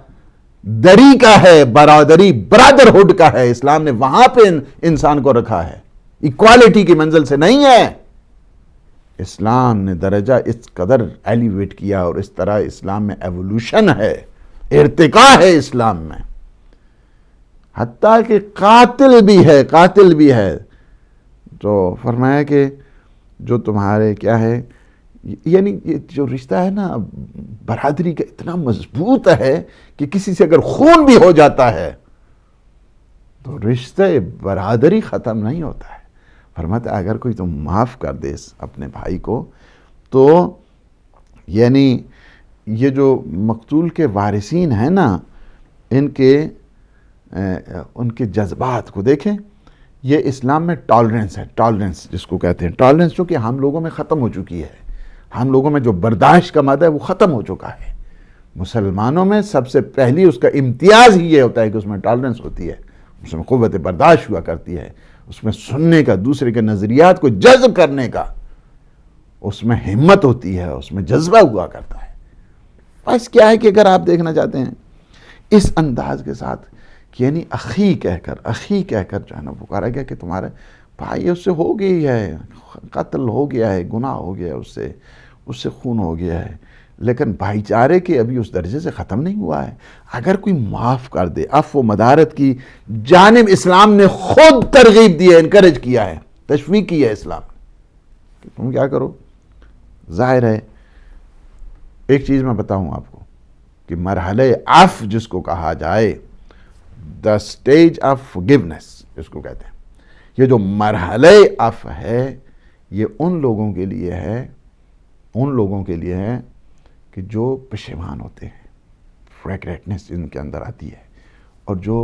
کا ہے، برادری برادرہڈ کا ہے، اسلام نے وہاں پہ انسان کو رکھا ہے، ایکوالٹی کی منزل سے نہیں ہے. اسلام نے درجہ اس قدر ایلیویٹ کیا اور اس طرح اسلام میں ایوولوشن ہے، ارتقاء ہے اسلام میں. حتیٰ کہ قاتل بھی ہے تو فرمایا کہ جو تمہارے کیا ہے، یعنی یہ جو رشتہ ہے نا برادری کا اتنا مضبوط ہے کہ کسی سے اگر خون بھی ہو جاتا ہے تو رشتہ برادری ختم نہیں ہوتا ہے. فرماتا اگر کوئی تم معاف کر دے اپنے بھائی کو تو یعنی یہ جو مقتول کے وارثین ہیں نا ان کے جذبات کو دیکھیں. یہ اسلام میں ٹالرنس ہے، ٹالرنس جس کو کہتے ہیں، ٹالرنس جو کہ ہم لوگوں میں ختم ہو چکی ہے. ہم لوگوں میں جو برداشت کا مادہ ہے وہ ختم ہو چکا ہے. مسلمانوں میں سب سے پہلی اس کا امتیاز ہی یہ ہوتا ہے کہ اس میں ٹالرنس ہوتی ہے، اس میں قوت برداشت ہوا کرتی ہے، اس میں سننے کا، دوسرے کے نظریات کو جذب کرنے کا اس میں ہمت ہوتی ہے، اس میں جذبہ ہوا کرتا ہے. بس کیا ہے کہ اگر آپ دیکھنا چاہتے ہیں اس انداز کے ساتھ کہ یعنی اخی کہہ کر جو ہے نا پکارا گیا کہ تمہارے بھائی اس سے ہو گئی ہے، قتل ہو گیا ہے، گناہ ہو گیا ہے، اس سے خون ہو گیا ہے، لیکن بھائی چارے کے ابھی اس درجے سے ختم نہیں ہوا ہے. اگر کوئی معاف کر دے، عفو و مدارت کی جانب اسلام نے خود ترغیب دی ہے، انکریج کیا ہے، تشویق کی ہے اسلام کہ تم کیا کرو. ظاہر ہے ایک چیز میں بتاؤں آپ کو کہ مرحلہ عفو جس کو کہا جائے، the stage of forgiveness جس کو کہتے ہیں، یہ جو مرحلہ عفو ہے یہ ان لوگوں کے لیے ہے کہ جو پشیمان ہوتے ہیں، ریگریٹنس ان کے اندر آتی ہے، اور جو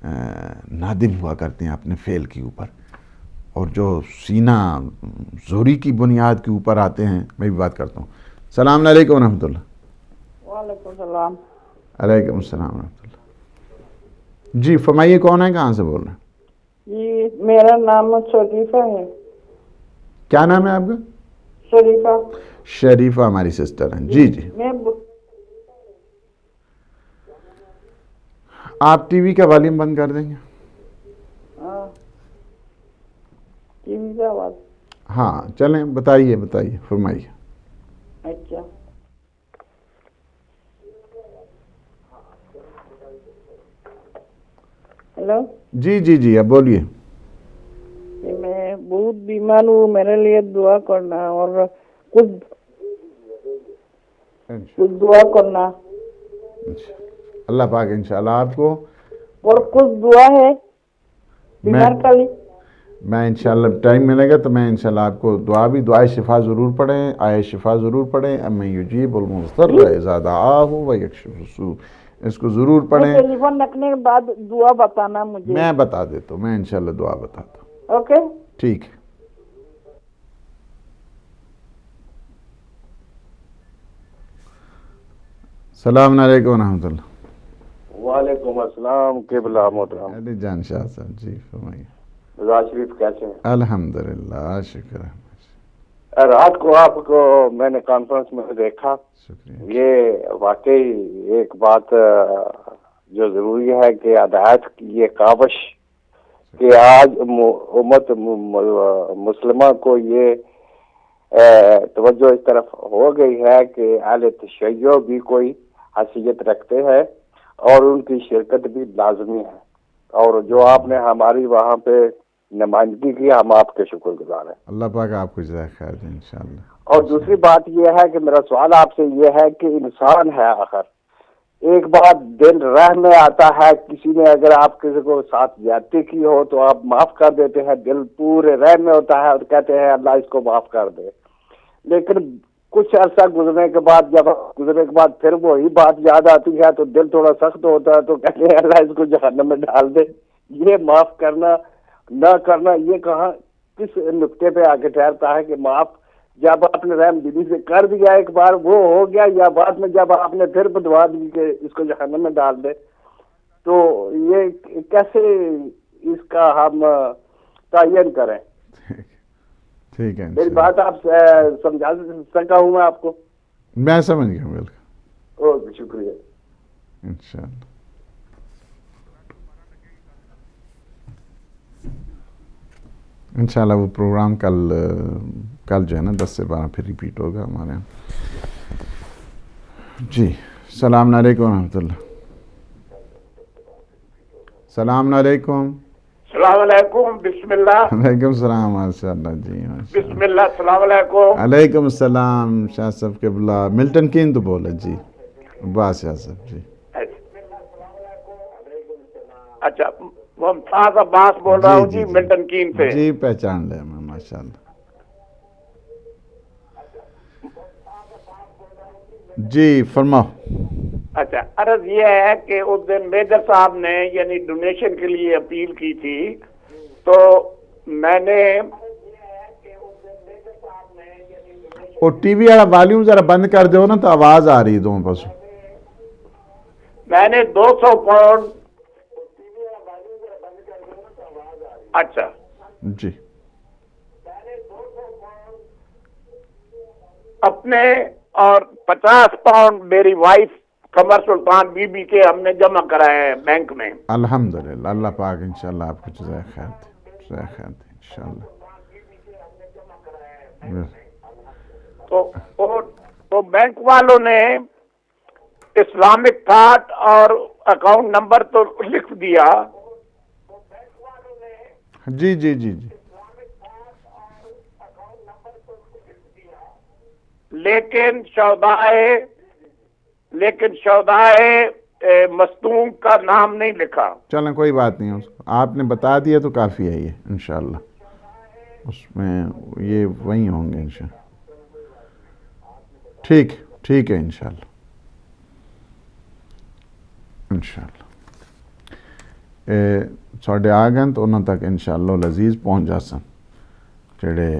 نادم ہوا کرتے ہیں اپنے فعل کے اوپر، اور جو سینہ زوری کی بنیاد کے اوپر آتے ہیں. میں بھی بات کرتا ہوں. السلام علیکم ورحمۃ اللہ. وعلیکم السلام. علیکم السلام ورحمۃ اللہ. جی فرمائیے کون ہے، کہاں سے بول رہے ہیں؟ جی میرا نام شریفہ ہے. کیا نام ہے آپ کا؟ شریفہ ہماری سسٹر ہیں. جی آپ ٹی وی کا والیوم بند کر دیں گے؟ ٹی وی کا آواز. ہاں چلیں بتائیے فرمائیے. اچھا ہیلو. جی اب بولیے. میں بہت بیمار ہوں، میرے لیے دعا کرنا اور کچھ دعا کرنا. اللہ پاک انشاءاللہ آپ کو اور کچھ دعا ہے بیمار کا بھی. میں انشاءاللہ ٹائم ملے گا تو میں انشاءاللہ آپ کو دعائے شفا ضرور پڑھیں، آئے شفا ضرور پڑھیں. اما یجیب المضطر اذا دعاہ ویکشف السوء، اس کو ضرور پڑھیں. ٹیلی فون رکھنے کے بعد دعا بتانا مجھے. میں بتا دیتا ہوں، میں انشاءاللہ دعا بتاتا ہوں. اوکے ٹھیک ہے. السلام علیکم ورحمۃ اللہ. وعلیکم السلام قبلہ محترم. علی جان شاہ صاحب جی فرمائیے. رضا شریف کیسے ہیں؟ الحمدللہ شکر ہے. رات کو آپ کو میں نے کانفرنس میں دیکھا. شکریہ. یہ واقعی ایک بات جو ضروری ہے کہ ہدایت کی یہ کاوش کہ آج امت مسلمہ کو یہ توجہ اس طرف ہو گئی ہے کہ اہل تشیع بھی کوئی حیثیت رکھتے ہیں اور ان کی شرکت بھی لازمی ہے. اور جو آپ نے ہماری وہاں پہ نمائندگی کی ہم آپ کے شکر گزار ہیں. اللہ پاک آپ کو جزائے خیر دے انشاءاللہ. اور دوسری بات یہ ہے کہ میرا سوال آپ سے یہ ہے کہ انسان ہے آخر ایک بات دل رحم میں آتا ہے کسی نے اگر آپ کسی کو ساتھ زیادتی کی ہو تو آپ معاف کر دیتے ہیں دل پورے رحم میں ہوتا ہے اور کہتے ہیں اللہ اس کو معاف کر دے. لیکن کچھ عرصہ گزرنے کے بعد پھر وہی بات یاد آتی ہے تو دل تھوڑا سخت ہوتا ہے تو کہتے ہیں اللہ اس کو جہنم میں ڈال دے. یہ معاف کرنا نہ کرنا یہ کہاں کس نقطے پہ آگے ٹھہرتا ہے کہ معاف جب آپ نے رحم دلی سے کر دیا ایک بار وہ ہو گیا یا بعد میں جب آپ نے پھر بدوا دی کہ اس کو جہنم میں ڈال دے تو یہ کیسے اس کا ہم تعین کریں؟ ٹھیک ہے. میری بات آپ سمجھا سکا ہوں میں آپ کو؟ میں سمجھ گیا بالکل. اوکے شکریہ. انشاءاللہ. انشاءاللہ وہ پروگرام کل جو ہے نا 10 سے 12 پھر ریپیٹ ہوگا ہمارے یہاں. جی السلام علیکم ورحمۃ اللہ. السلام علیکم. السلام علیکم. بسم اللہ. وعلیکم السلام. ماشاء اللہ جی بسم اللہ. السلام علیکم. علیکم السلام. شاہ صاحب قبلہ ملٹن کین تو بولے جی عباس شاہ صاحب جی. اچھا ممتاز عباس بول رہا ہوں جی ملٹن کین سے. جی پہچان لے میں ماشاء اللہ. جی فرماؤ. اچھا عرض یہ ہے کہ اس دن میجر صاحب نے یعنی ڈونیشن کے لیے اپیل کی تھی تو میں نے وہ ٹی وی والا والیوم ذرا بند کر دو نا تو آواز آ رہی ہے دونوں پاسوں. میں نے 200 پاؤنڈ. اچھا جی اپنے اور 50 پاؤنڈ میری وائف قمر سلطان بی بی کے ہم نے جمع کرائے ہیں بینک میں. الحمدللہ. اللہ پاک انشاءاللہ آپ کو جزائے خیر دے. جزائے خیر دے انشاءاللہ. تو بینک والوں نے اسلامک تھاٹ اور اکاؤنٹ نمبر تو لکھ دیا. جی جی جی جی. لیکن شودائے مستون کا نام نہیں لکھا. چلیں کوئی بات نہیں. آپ نے بتا دیا تو کافی ہے یہ انشاءاللہ. اس میں یہ وہیں ہوں گے انشاءاللہ. ٹھیک ہے انشاءاللہ. انشاءاللہ ساڈے آ گئے تو انہوں تک انشاءاللہ لذیذ پہنچ جا سن جڑے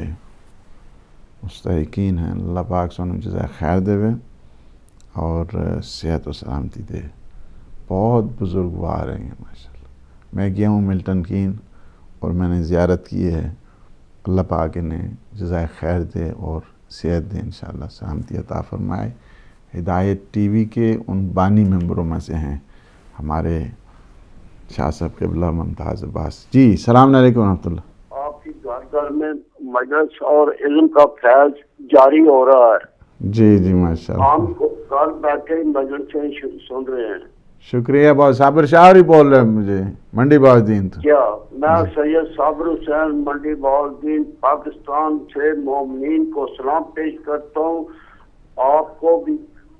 مستحقین ہیں. اللہ پاک سانو جزائے خیر دے اور صحت و سلامتی دے. بہت بزرگ وہ آ رہے ہیں ماشاءاللہ. میں گیا ہوں ملٹن کین اور میں نے زیارت کی ہے. اللہ پاک انہیں جزائے خیر دے اور صحت دے انشاءاللہ. سلامتی عطا فرمائے. ہدایت ٹی وی کے ان بانی ممبروں میں سے ہیں ہمارے شاہ صاحب قبلہ ممتاز عباس جی. السلام علیکم ورحمۃ اللہ. آپ کی گھر میں مجلس اور علم کا فیض جاری ہو رہا ہے. جی ماشاءاللہ. ہم گھر بیٹھے مجلس سے سن رہے ہیں. شکریہ. بہت صابر شاہ ہی بول رہے ہیں مجھے منڈی بہاؤالدین. کیا میں سید صابر حسین منڈی بہاؤالدین پاکستان سے مومنین کو سلام پیش کرتا ہوں. آپ کو بھی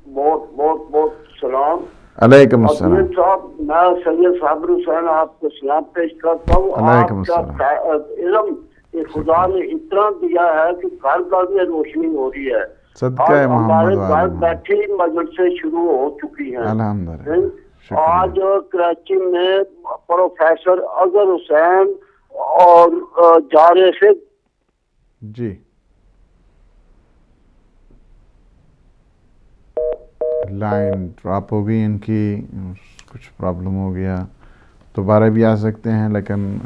بہت بہت بہت سلام. علیکم السلام. صاحب میں سید صابر حسین آپ کو سلام پیش کرتا ہوں. علیکم آپ کا علم خدا نے اتنا دیا ہے کہ گھر گھر میں روشنی ہو رہی ہے. صدقہ محمد ہمارے گھر بیٹھے مدرسے شروع ہو چکی ہیں. الحمدللہ. آج کراچی میں پروفیسر اظہر حسین اور جارے سے جی لائن ڈراپ ہو گئی ان کی، کچھ پرابلم ہو گیا، دوبارہ بھی آ سکتے ہیں، لیکن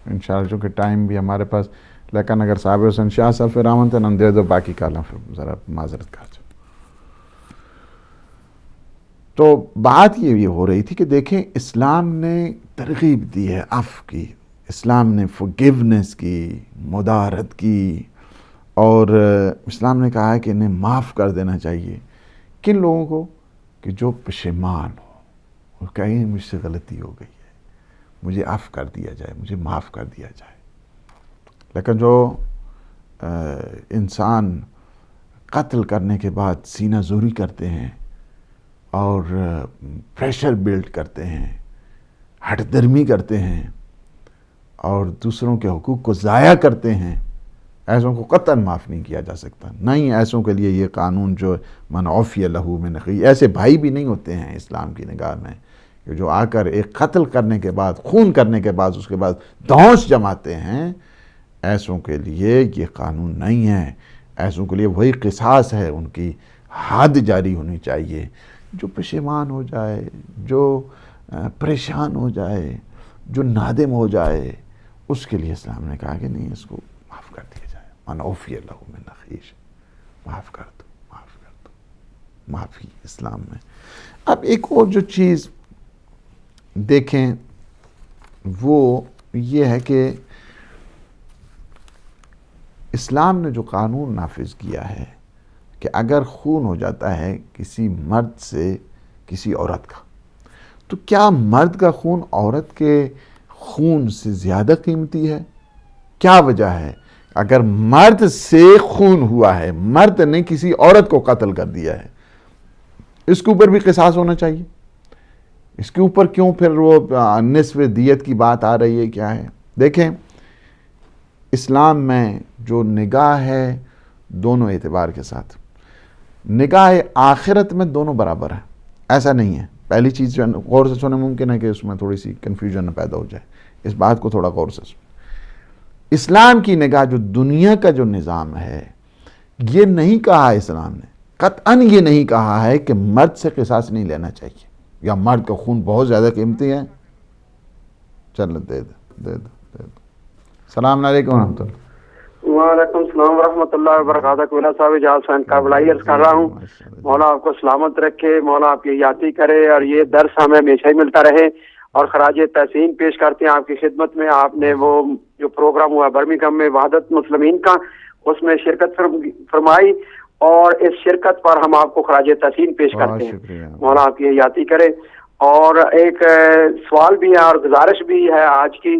انشاءاللہ چونکہ ٹائم بھی ہمارے پاس، لیکن اگر صابر حسین شاہ صاحب پھر آمن تو دے دو، باقی کالم پھر ذرا معذرت کر دو۔ تو بات یہ ہو رہی تھی کہ دیکھیں اسلام نے ترغیب دی ہے عفو کی، اسلام نے forgiveness کی، مدارت کی، اور اسلام نے کہا ہے کہ انہیں معاف کر دینا چاہیے۔ کن لوگوں کو؟ کہ جو پشیمان ہو، وہ کہیں مجھ سے غلطی ہو گئی ہے، مجھے عفو کر دیا جائے، مجھے معاف کر دیا جائے۔ لیکن جو انسان قتل کرنے کے بعد سینہ زوری کرتے ہیں اور پریشر بلڈ کرتے ہیں، ہٹ درمی کرتے ہیں اور دوسروں کے حقوق کو ضائع کرتے ہیں، ایسوں کو قطعاً معاف نہیں کیا جا سکتا۔ نہ ہی ایسوں کے لیے یہ قانون جو من عفی لہ من اخیہ، ایسے بھائی بھی نہیں ہوتے ہیں اسلام کی نگاہ میں کہ جو آ کر ایک قتل کرنے کے بعد، خون کرنے کے بعد، اس کے بعد دھونس جماتے ہیں، ایسوں کے لیے یہ قانون نہیں ہے۔ ایسوں کے لیے وہی قصاص ہے، ان کی حد جاری ہونی چاہیے۔ جو پشیمان ہو جائے، جو پریشان ہو جائے، جو نادم ہو جائے، اس کے لیے اسلام نے کہا کہ نہیں، اس کو معاف کر دیا جائے۔ من عفی لہ من اخیہ، معاف کر دو، معاف کر دو، معافی اسلام میں۔ اب ایک اور جو چیز دیکھیں وہ یہ ہے کہ اسلام نے جو قانون نافذ کیا ہے کہ اگر خون ہو جاتا ہے کسی مرد سے کسی عورت کا، تو کیا مرد کا خون عورت کے خون سے زیادہ قیمتی ہے؟ کیا وجہ ہے؟ اگر مرد سے خون ہوا ہے، مرد نے کسی عورت کو قتل کر دیا ہے، اس کے اوپر بھی قصاص ہونا چاہیے۔ اس کے اوپر کیوں پھر وہ نصف دیت کی بات آ رہی ہے؟ کیا ہے؟ دیکھیں اسلام میں جو نگاہ ہے دونوں اعتبار کے ساتھ، نگاہ آخرت میں دونوں برابر ہیں، ایسا نہیں ہے۔ پہلی چیز جو غور سے سنیں، ممکن ہے کہ اس میں تھوڑی سی کنفیوژن نہ پیدا ہو جائے، اس بات کو تھوڑا غور سے سنیں۔ اسلام کی نگاہ جو دنیا کا جو نظام ہے، یہ نہیں کہا اسلام نے، قطعاً یہ نہیں کہا ہے کہ مرد سے قصاص نہیں لینا چاہیے یا مرد کا خون بہت زیادہ قیمتی ہے۔ چلو دے دو۔ السلام علیکم ورحمۃ اللہ۔ وعلیکم السلام ورحمۃ اللہ وبرکاتہ۔ کوئلہ صاحب اجاز حسین کا بڑائی عرض کر رہا ہوں، مولا آپ کو سلامت رکھے، مولا آپ کی یاتی کرے، اور یہ درس ہمیں ہمیشہ ہی ملتا رہے، اور خراج تحسین پیش کرتے ہیں آپ کی خدمت میں۔ آپ نے وہ جو پروگرام ہوا برمنگھم میں وحدت مسلمین کا، اس میں شرکت فرمائی، اور اس شرکت پر ہم آپ کو خراج تحسین پیش کرتے ہیں، مولا آپ کی یاتی کرے۔ اور ایک سوال بھی ہے اور گزارش بھی ہے آج کی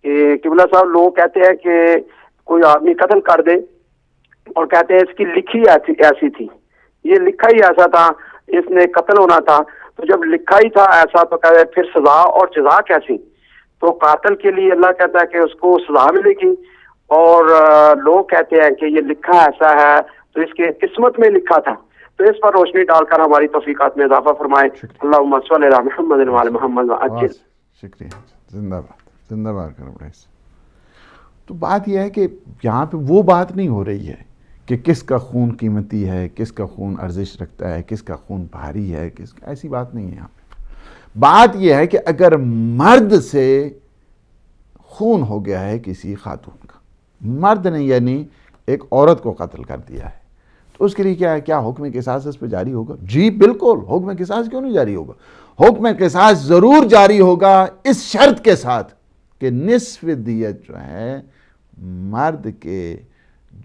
کہ قبلہ صاحب، لوگ کہتے ہیں کہ کوئی آدمی قتل کر دے اور کہتے ہیں اس کی لکھی ایسی تھی، یہ لکھا ہی ایسا تھا، اس نے قتل ہونا تھا، تو جب لکھا ہی تھا ایسا تو کہتے ہیں پھر سزا اور جزا کیسی؟ تو قاتل کے لیے اللہ کہتا ہے کہ اس کو سزا ملے گی، اور لوگ کہتے ہیں کہ یہ لکھا ایسا ہے تو اس کے قسمت میں لکھا تھا۔ تو اس پر روشنی ڈال کر ہماری توفیقات میں اضافہ فرمائے۔ اللہم صلی علی محمد وعلی محمد وعجل۔ شکریہ، زندہ باد، زندہ باد کرو بڑے۔ تو بات یہ ہے کہ یہاں پہ وہ بات نہیں ہو رہی ہے کہ کس کا خون قیمتی ہے، کس کا خون ارزش رکھتا ہے، کس کا خون بھاری ہے، کس کا، ایسی بات نہیں ہے یہاں پہ۔ بات یہ ہے کہ اگر مرد سے خون ہو گیا ہے کسی خاتون کا، مرد نے یعنی ایک عورت کو قتل کر دیا ہے، تو اس کے لیے کیا ہے؟ کیا حکم قصاص اس پہ جاری ہوگا؟ جی بالکل، حکم قصاص کیوں نہیں جاری ہوگا؟ حکم قصاص ضرور جاری ہوگا، اس شرط کے ساتھ کہ نصف دیت جو ہے مرد کے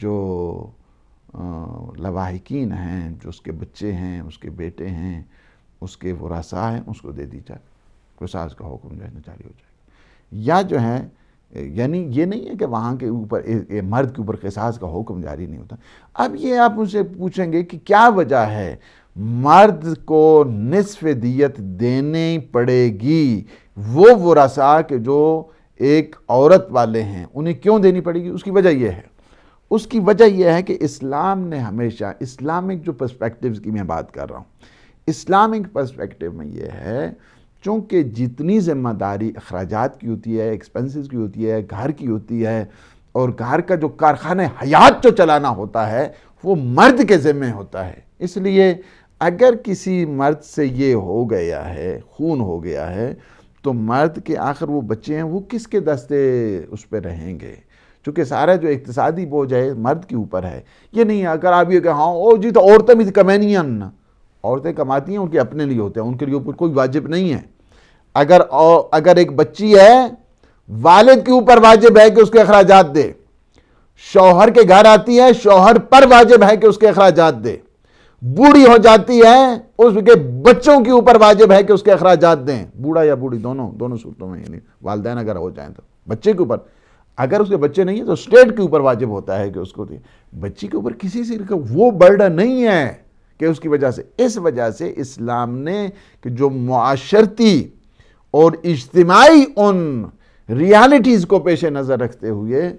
جو لواحقین ہیں، جو اس کے بچے ہیں، اس کے بیٹے ہیں، اس کے ورثاء ہیں، اس کو دے دی جائے، قصاص کا حکم جو ہے جاری ہو جائے گا۔ یا جو ہے یعنی یہ نہیں ہے کہ وہاں کے اوپر مرد کے اوپر قصاص کا حکم جاری نہیں ہوتا۔ اب یہ آپ مجھ سے پوچھیں گے کہ کیا وجہ ہے مرد کو نصف دیت دینی پڑے گی، وہ ورثاء کے جو ایک عورت والے ہیں انہیں کیوں دینی پڑے گی؟ اس کی وجہ یہ ہے، اس کی وجہ یہ ہے کہ اسلام نے ہمیشہ، اسلامک جو پرسپیکٹیوز کی میں بات کر رہا ہوں، اسلامک پرسپیکٹیو میں یہ ہے چونکہ جتنی ذمہ داری اخراجات کی ہوتی ہے، ایکسپنسز کی ہوتی ہے، گھر کی ہوتی ہے، اور گھر کا جو کارخانہ حیات جو چلانا ہوتا ہے وہ مرد کے ذمہ ہوتا ہے، اس لیے اگر کسی مرد سے یہ ہو گیا ہے، خون ہو گیا ہے، تو مرد کے آخر وہ بچے ہیں وہ کس کے دستے اس پہ رہیں گے؟ چونکہ سارا جو اقتصادی بوجھ ہے مرد کے اوپر ہے. یہ نہیں ہے اگر آپ یہ کہ ہاں او جی تو عورتیں بھی کمینی ہیں، عورتیں کماتی ہیں، ان کے اپنے لیے ہوتے ہیں، ان کے لیے اوپر کوئی واجب نہیں ہے. اگر ایک بچی ہے، والد کے اوپر واجب ہے کہ اس کے اخراجات دے. شوہر کے گھر آتی ہے، شوہر پر واجب ہے کہ اس کے اخراجات دے. بوڑھی ہو جاتی ہے، اس کے بچوں کے اوپر واجب ہے کہ اس کے اخراجات دیں. بوڑھا یا بوڑھی دونوں صورتوں میں، یعنی والدین اگر ہو جائیں تو بچے کے اوپر، اگر اس کے بچے نہیں ہیں تو اسٹیٹ کے اوپر واجب ہوتا ہے کہ اس کو دے. بچی کے اوپر کسی سے وہ برڈن نہیں ہے کہ اس کی وجہ سے. اس وجہ سے اسلام نے کہ جو معاشرتی اور اجتماعی ان ریالٹیز کو پیش نظر رکھتے ہوئے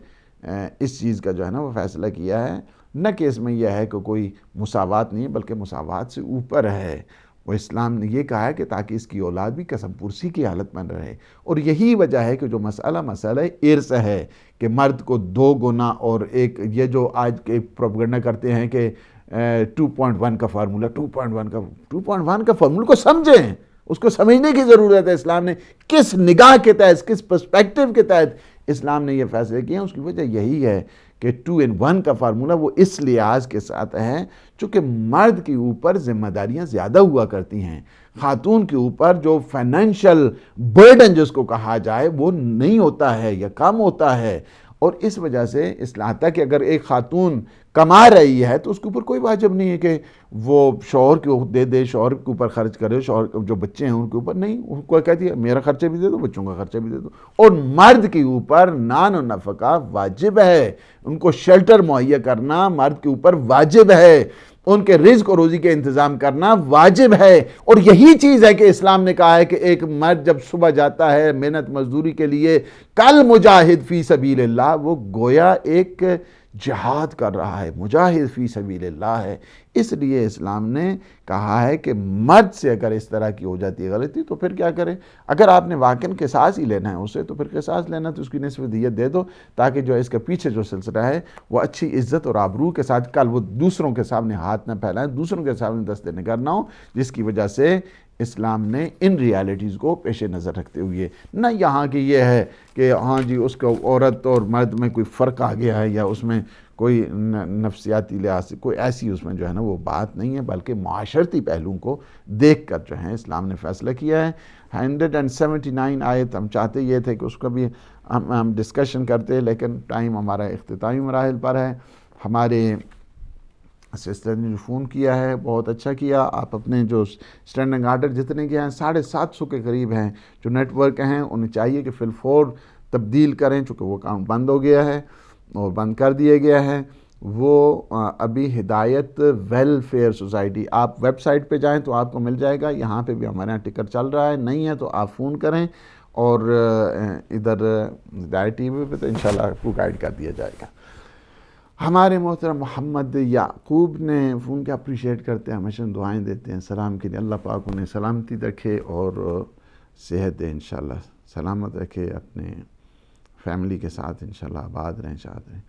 اس چیز کا جو ہے نا وہ فیصلہ کیا ہے. نہ کہ اس میں یہ ہے کہ کوئی مساوات نہیں ہے، بلکہ مساوات سے اوپر ہے. وہ اسلام نے یہ کہا ہے کہ تاکہ اس کی اولاد بھی قسم پرسی کی حالت میں رہے. اور یہی وجہ ہے کہ جو مسئلہ ارث ہے کہ مرد کو 2 گنا، اور ایک یہ جو آج کے پروپیگنڈا کرتے ہیں کہ 2.1 کا فارمولہ، 2.1 کا فارمولہ کو سمجھیں، اس کو سمجھنے کی ضرورت ہے. اسلام نے کس نگاہ کے تحت، کس پرسپیکٹیو کے تحت اسلام نے یہ فیصلے کیے ہیں، اس کی وجہ یہی ہے کہ 2-in-1 کا فارمولہ وہ اس لحاظ کے ساتھ ہے چونکہ مرد کے اوپر ذمہ داریاں زیادہ ہوا کرتی ہیں. خاتون کے اوپر جو فائنینشل برڈن جس کو کہا جائے وہ نہیں ہوتا ہے یا کم ہوتا ہے. اور اس وجہ سے اصلاح تک کہ اگر ایک خاتون کما رہی ہے تو اس کے اوپر کوئی واجب نہیں ہے کہ وہ شوہر کو دے شوہر کے اوپر خرچ کرے. شوہر جو بچے ہیں ان کے اوپر نہیں، ان کو کہتی ہے میرا خرچہ بھی دے دو، بچوں کا خرچہ بھی دے دو. اور مرد کے اوپر نان و نفقہ واجب ہے، ان کو شیلٹر مہیا کرنا مرد کے اوپر واجب ہے، ان کے رزق و روزی کے انتظام کرنا واجب ہے. اور یہی چیز ہے کہ اسلام نے کہا ہے کہ ایک مرد جب صبح جاتا ہے محنت مزدوری کے لیے، کل مجاہد فی سبیل اللہ، وہ گویا ایک جہاد کر رہا ہے، مجاہد فی سبیل اللہ ہے. اس لیے اسلام نے کہا ہے کہ مرد سے اگر اس طرح کی ہو جاتی ہے غلطی تو پھر کیا کریں. اگر آپ نے واقعاً قصاص ہی لینا ہے اسے تو پھر قصاص لینا تو اس کی نصف دیت دے دو، تاکہ جو اس کے پیچھے جو سلسلہ ہے وہ اچھی عزت اور آبرو کے ساتھ کل وہ دوسروں کے سامنے ہاتھ نہ پھیلائیں، دوسروں کے سامنے دست نگر نہ ہو، جس کی وجہ سے اسلام نے ان ریالٹیز کو پیش نظر رکھتے ہوئے نہ یہاں کی یہ ہے کہ ہاں جی اس کو عورت اور مرد میں کوئی فرق آ گیا ہے یا اس میں کوئی نفسیاتی لحاظ سے کوئی ایسی اس میں جو ہے نا وہ بات نہیں ہے، بلکہ معاشرتی پہلوؤں کو دیکھ کر جو ہے اسلام نے فیصلہ کیا ہے. 179 آیت ہم چاہتے یہ تھے کہ اس کا بھی ہم ڈسکشن کرتے، لیکن ٹائم ہمارا اختتامی مراحل پر ہے. ہمارے سسٹر نے جو فون کیا ہے بہت اچھا کیا. آپ اپنے جو اسٹینڈنگ آرڈر جتنے کے ہیں 750 کے قریب ہیں جو نیٹ ورک ہیں انہیں چاہیے کہ فی الفور تبدیل کریں، چونکہ وہ اکاؤنٹ بند ہو گیا ہے اور بند کر دیا گیا ہے. وہ ابھی ہدایت ویلفیئر سوسائٹی، آپ ویب سائٹ پہ جائیں تو آپ کو مل جائے گا. یہاں پہ بھی ہمارے یہاں ٹکٹ چل رہا ہے، نہیں ہے تو آپ فون کریں، اور ادھر ہدایت ٹی وی پہ تو انشاءاللہ آپ کو گائیڈ کر دیا جائے گا. ہمارے محترم محمد یعقوب نے فون کے اپریشیٹ کرتے ہیں، ہمیشہ دعائیں دیتے ہیں سلام کے لیے. اللہ پاک انہیں سلامتی رکھے اور صحت دے، انشاءاللہ سلامت رکھے، اپنے فیملی کے ساتھ انشاءاللہ آباد رہیں، شاد رہیں.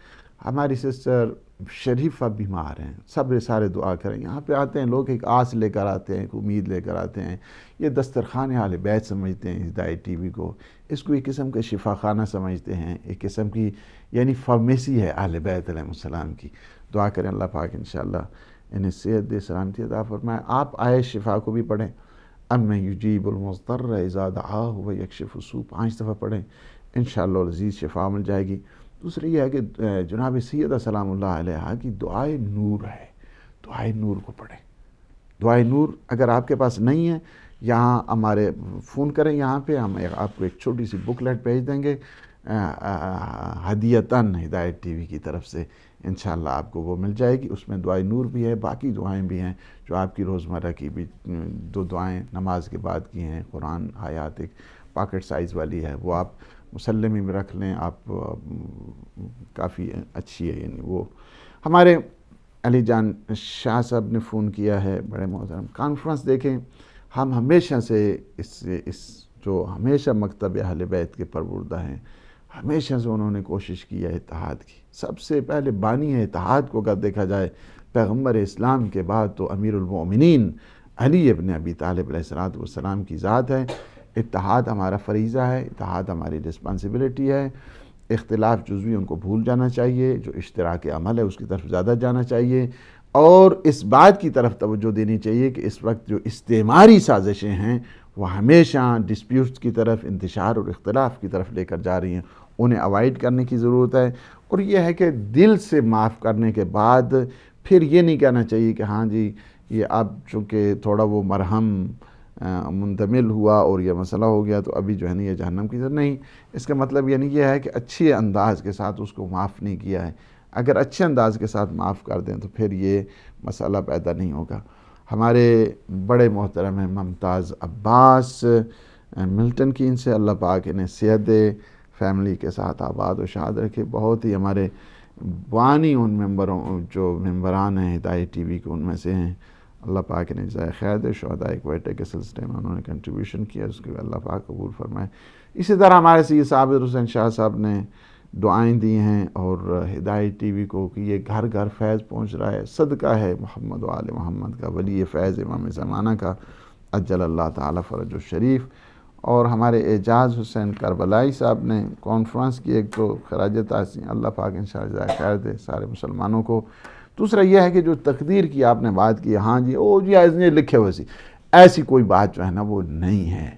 ہماری سسٹر شریفہ بیمار ہیں، سارے دعا کریں. یہاں پہ آتے ہیں لوگ ایک آس لے کر آتے ہیں، ایک امید لے کر آتے ہیں. یہ دسترخوان اہل بیت سمجھتے ہیں ہدایت ٹی وی کو، اس کو ایک قسم کا شفا خانہ سمجھتے ہیں، ایک قسم کی یعنی فارمیسی ہے اہل بیت علیہ السلام کی. دعا کریں اللہ پاک انشاءاللہ انہیں صحت دے، سلامتی عطا فرمائے. آپ آئے شفا کو بھی پڑھیں، اَمَّن یُجِیبُ الْمُضْطَرَّ اِذَا دَعَاهُ وَیَکْشِفُ السُّوءَ 5 دفعہ پڑھیں، انشاءاللہ العزیز شفا مل جائے گی. دوسری یہ ہے کہ جناب سیدہ سلام اللہ علیہ کی دعائے نور ہے، دعائے نور کو پڑھیں. دعائے نور اگر آپ کے پاس نہیں ہے، یہاں ہمارے فون کریں، یہاں پہ ہم آپ کو ایک چھوٹی سی بک لیٹ بھیج دیں گے ہدیتاً ہدایت ٹی وی کی طرف سے، انشاءاللہ آپ کو وہ مل جائے گی. اس میں دعائے نور بھی ہے، باقی دعائیں بھی ہیں جو آپ کی روزمرہ کی بھی 2 دعائیں نماز کے بعد کی ہیں. قرآن آیات ایک پاکٹ سائز والی ہے، وہ آپ مسلمی میں رکھ لیں، آپ کافی اچھی ہے. یعنی وہ ہمارے علی جان شاہ صاحب نے فون کیا ہے، بڑے محترم. کانفرنس دیکھیں، ہم ہمیشہ سے اس جو ہمیشہ مکتب اہل بیت کے پروردہ ہیں، ہمیشہ سے انہوں نے کوشش کی ہے اتحاد کی. سب سے پہلے بانی ہے اتحاد کو اگر دیکھا جائے پیغمبر اسلام کے بعد تو امیر المؤمنین علی ابن ابی طالب علیہ السلام کی ذات ہے۔ اتحاد ہمارا فریضہ ہے، اتحاد ہماری رسپانسبلٹی ہے، اختلاف جزوی ان کو بھول جانا چاہیے، جو اشتراک عمل ہے اس کی طرف زیادہ جانا چاہیے، اور اس بات کی طرف توجہ دینی چاہیے کہ اس وقت جو استعماری سازشیں ہیں وہ ہمیشہ ڈسپیوٹس کی طرف، انتشار اور اختلاف کی طرف لے کر جا رہی ہیں، انہیں اوائڈ کرنے کی ضرورت ہے۔ اور یہ ہے کہ دل سے معاف کرنے کے بعد پھر یہ نہیں کہنا چاہیے کہ ہاں جی یہ اب چونکہ تھوڑا وہ مرہم منتمل ہوا اور یہ مسئلہ ہو گیا تو ابھی جو ہے نا یہ جہنم کی طرف نہیں، اس کا مطلب یعنی یہ ہے کہ اچھے انداز کے ساتھ اس کو معاف نہیں کیا ہے۔ اگر اچھے انداز کے ساتھ معاف کر دیں تو پھر یہ مسئلہ پیدا نہیں ہوگا۔ ہمارے بڑے محترم ہیں ممتاز عباس ملٹن کی، ان سے اللہ پاک انہیں صحت دے، فیملی کے ساتھ آباد و شاد رکھے۔ بہت ہی ہمارے بانی ان جو ممبران ہیں ہدایت ٹی وی کے ان میں سے ہیں، اللہ پاک نے جزائے خیر دے۔ شہداء کوئٹہ کے سلسلے میں انہوں نے کنٹریبیوشن کیا، اس کے اللہ پاک قبول فرمائے۔ اسی طرح ہمارے سید صابر حسین شاہ صاحب نے دعائیں دی ہیں، اور ہدایت ٹی وی کو کہ یہ گھر گھر فیض پہنچ رہا ہے، صدقہ ہے محمد و آل محمد کا، ولی فیض امام زمانہ کا، عجل اللہ تعالی فرج الشریف۔ اور ہمارے اعجاز حسین کربلائی صاحب نے کانفرنس کی ایک، تو خراج تحسین، اللہ پاک انشاءاللہ جزائے خیر دے سارے مسلمانوں کو۔ دوسرا یہ ہے کہ جو تقدیر کی آپ نے بات کی، ہاں جی او جی ایسے لکھے ہوئے ایسی کوئی بات جو ہے نا وہ نہیں ہے۔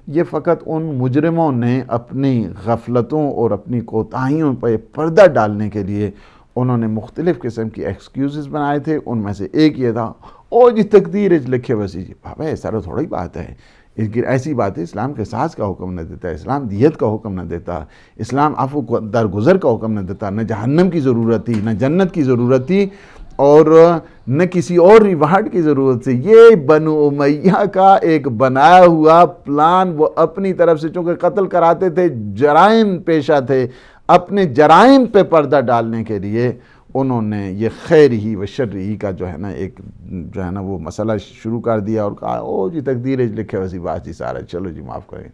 یہ فقط ان مجرموں نے اپنی غفلتوں اور اپنی کوتاہیوں پہ پردہ ڈالنے کے لیے انہوں نے مختلف قسم کی ایکسکیوزز بنائے تھے۔ ان میں سے ایک یہ تھا او جی تقدیر لکھے ہوئے جی، بابا ایسا تو تھوڑا ہی بات ہے، ایسی بات ہے اسلام قصاص کا حکم نہ دیتا، اسلام دیت کا حکم نہ دیتا، اسلام عفو درگزر کا حکم نہ دیتا، نہ جہنم کی ضرورت تھی، نہ جنت کی ضرورت تھی، اور نہ کسی اور ریوارڈ کی ضرورت تھی۔ یہ بنو امیہ کا ایک بنایا ہوا پلان، وہ اپنی طرف سے چونکہ قتل کراتے تھے، جرائم پیشہ تھے، اپنے جرائم پہ پردہ ڈالنے کے لیے انہوں نے یہ خیر ہی و شر ہی کا جو ہے نا ایک جو ہے نا وہ مسئلہ شروع کر دیا، اور کہا او جی تقدیر لکھے ویسی بات جی سارا چلو جی معاف کریں۔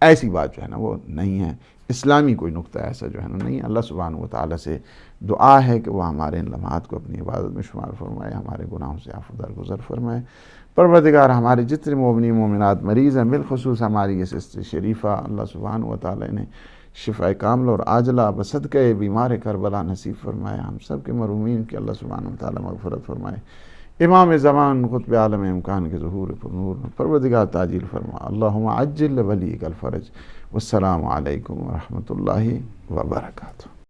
ایسی بات جو ہے نا وہ نہیں ہے، اسلامی کوئی نقطہ ایسا جو ہے نا نہیں ہے۔ اللہ سبحانہ و تعالیٰ سے دعا ہے کہ وہ ہمارے ان لمحات کو اپنی عبادت میں شمار فرمائے، ہمارے گناہوں سے عفو درگزر فرمائے۔ پروردگار ہمارے جتنے مومنین مومنات مریض ہیں، بالخصوص ہماری یہ سسٹر شریفہ، اللہ سبحانہ و تعالیٰ نے شفاء کاملہ اور عاجلہ بصدقہ بیمار کربلا نصیب فرمائے۔ ہم سب کے مرحومین کی اللہ سبحانہ و تعالیٰ مغفرت فرمائے۔ امام زمان قطب عالم امکان کے ظہور پر نور پروردگار تعجیل فرما۔ اللہم عجل ولیک الفرج۔ والسلام علیکم ورحمۃ اللہ وبرکاتہ۔